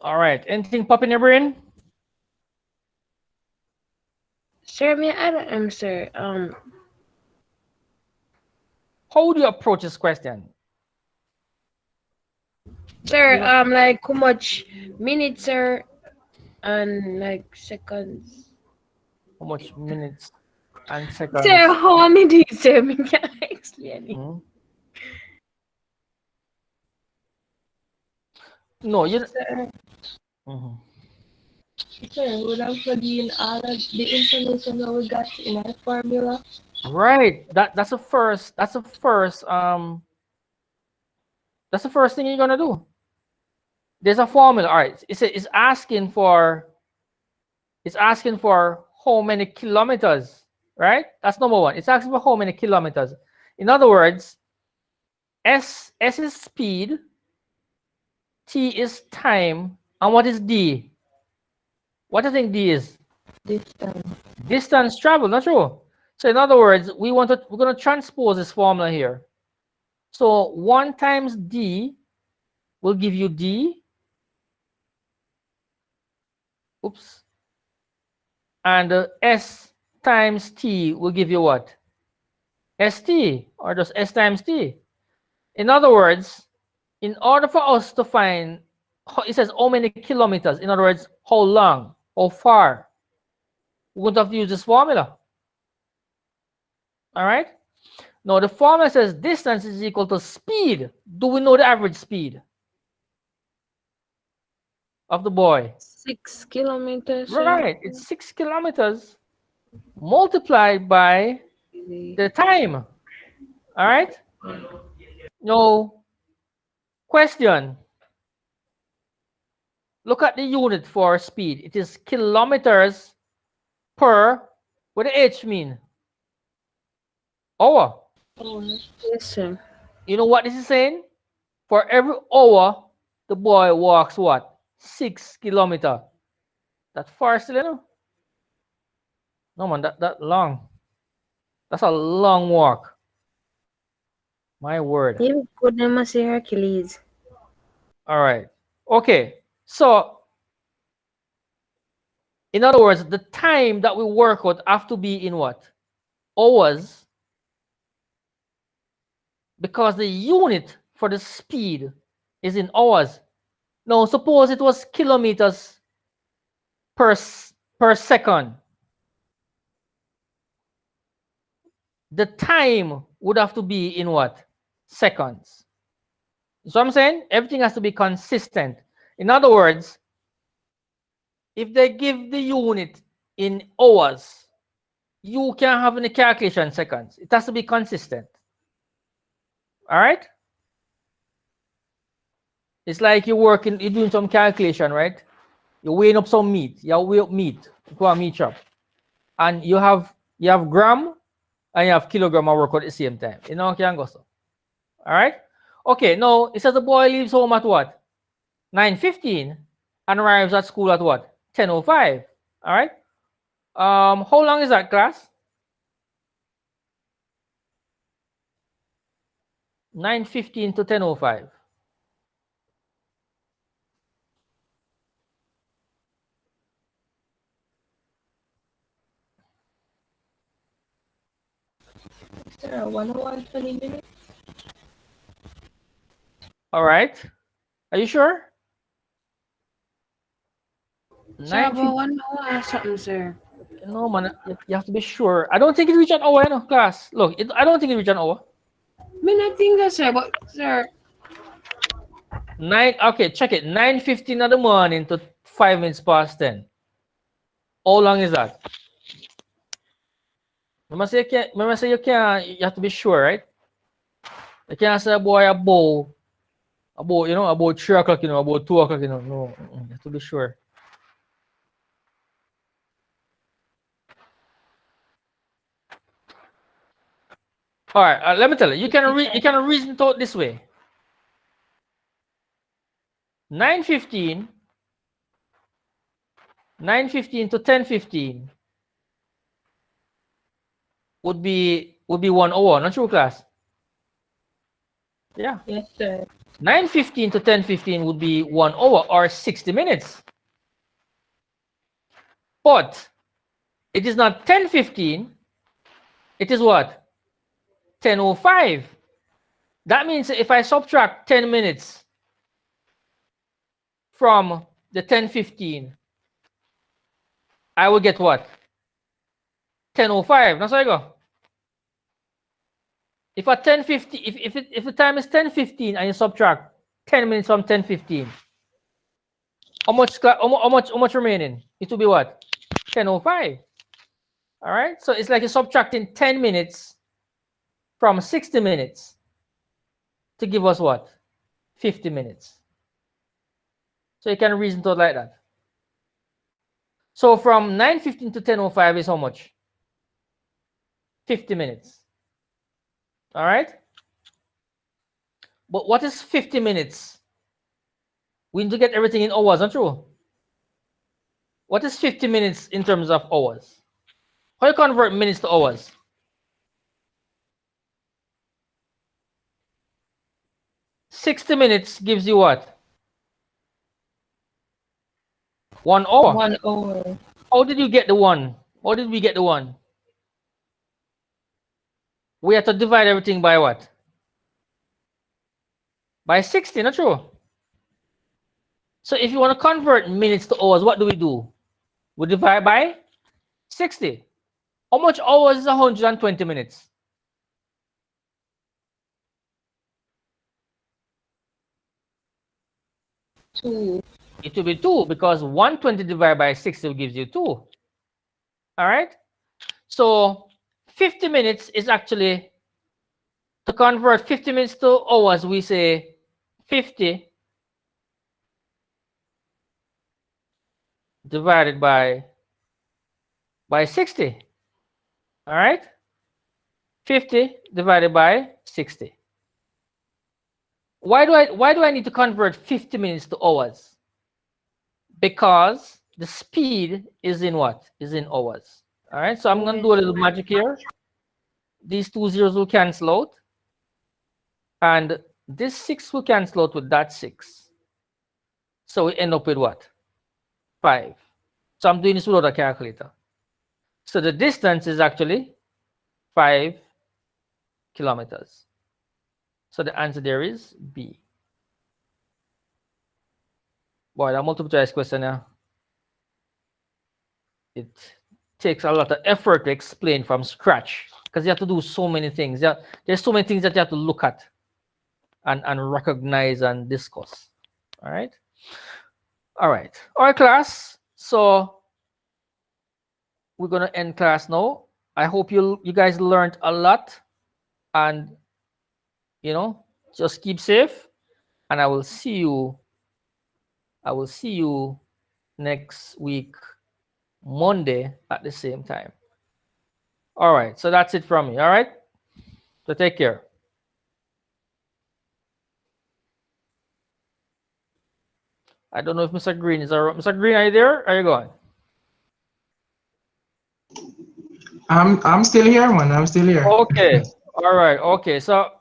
all right, anything pop in your brain? Sir, may I add, sir, How would you approach this question? sir, like how much minutes, sir, and like seconds? How much minutes and seconds? Sir, how many days, sir? Me can explain it. No, you. Sir, Sir, would have put in all of the information that we got in our formula. Right. That's the first. That's the first thing you're gonna do. There's a formula. All right. It's asking for. It's asking for how many kilometers. Right. That's number one. It's asking for how many kilometers. In other words, S is speed. T is time. And what is D? What do you think D is? Distance. Distance traveled. Not true. So in other words, we're going to transpose this formula here. So 1 times D will give you D. Oops. And S times T will give you what? ST, or just S times T. In other words, in order for us to find, it says how many kilometers. In other words, how long, how far. We're going to have to use this formula. All right. Now the formula says distance is equal to speed. Do we know the average speed of the boy? 6 kilometers, sir. Right. It's 6 kilometers multiplied by the time. All right. Now, question. Look at the unit for speed. It is kilometers per, what does H mean? Hour. Yes, sir. You know what this is saying? For every hour, the boy walks what? 6 kilometers. That far still, you know? No, man, that long. That's a long walk. My word. You could never say Hercules. All right. Okay. So, in other words, the time that we work out have to be in what? Hours. Because the unit for the speed is in hours. Now, suppose it was kilometers per second. The time would have to be in what? Seconds. So I'm saying everything has to be consistent. In other words, if they give the unit in hours, you can't have any calculation seconds. It has to be consistent. All right? It's like you're doing some calculation, right? You're weighing up some meat. You weigh up meat. You go a meat shop. And you have gram and you have kilogram of work at the same time. You know, can go so. All right? Okay, now it says the boy leaves home at what? 9:15 and arrives at school at what? 10:05. All right? How long is that, class? 9:15 to 10:05. Sir, 1 hour and 20 minutes. All right. Are you sure? Sir, 9 about 1 hour or something, sir. No, man, you have to be sure. I don't think it reach an hour, you know, class. Look, I don't think it reach an hour. Me not think that, sir, but sir, Okay, check it. 9:15 in the morning to 5 minutes past 10. How long is that? Remember say you can't, you have to be sure, right? You can't say boy about 3 o'clock, about 2 o'clock, No, you have to be sure. All right, let me tell you. You can reason it out this way. 9:15 to 10:15 would be 1 hour, not true, class? Yeah. Yes, sir. 9:15 to 10:15 would be 1 hour or 60 minutes. But it is not 10:15. It is what? 10:05. That means if I subtract 10 minutes from the 10:15, I will get what? 10:05. That's how I go. If at 10:50, if the time is 10:15 and you subtract 10 minutes from 10:15, how much remaining? It will be what? 10:05. All right. So it's like you're subtracting 10 minutes from 60 minutes to give us what? 50 minutes. So you can reason to it like that. So from 9:15 to 10:05 is how much? 50 minutes. All right. But what is 50 minutes? We need to get everything in hours, not true? What is 50 minutes in terms of hours? How you convert minutes to hours? $60 gives you what? 1 hour. 1 hour. How did you get the one? How did we get the one? We have to divide everything by what? By 60, not true? So if you want to convert minutes to hours, what do? We divide by 60. How much hours is 120 minutes? 2. It will be 2 because 120 divided by 60 gives you 2. All right. So 50 minutes is actually, to convert 50 minutes to hours, we say 50 divided by 60. All right. 50 divided by 60. Why do I need to convert 50 minutes to hours? Because the speed is in what? Is in hours. All right. So I'm going to do a little magic here. These 2 zeros will cancel out. And this 6 will cancel out with that 6. So we end up with what? 5. So I'm doing this without a calculator. So the distance is actually 5 kilometers. So the answer there is B. Boy, that multiple choice question now. It takes a lot of effort to explain from scratch because you have to do so many things. There's so many things that you have to look at and recognize and discuss. All right. All right. All right, class. So we're gonna end class now. I hope you guys learned a lot, and just keep safe. And I will see you next week, Monday at the same time. All right. So that's it from me. All right. So take care. I don't know if Mr. Green is around. Mr. Green, are you there? Are you going? I'm still here, man. I'm still here. Okay. All right. Okay. So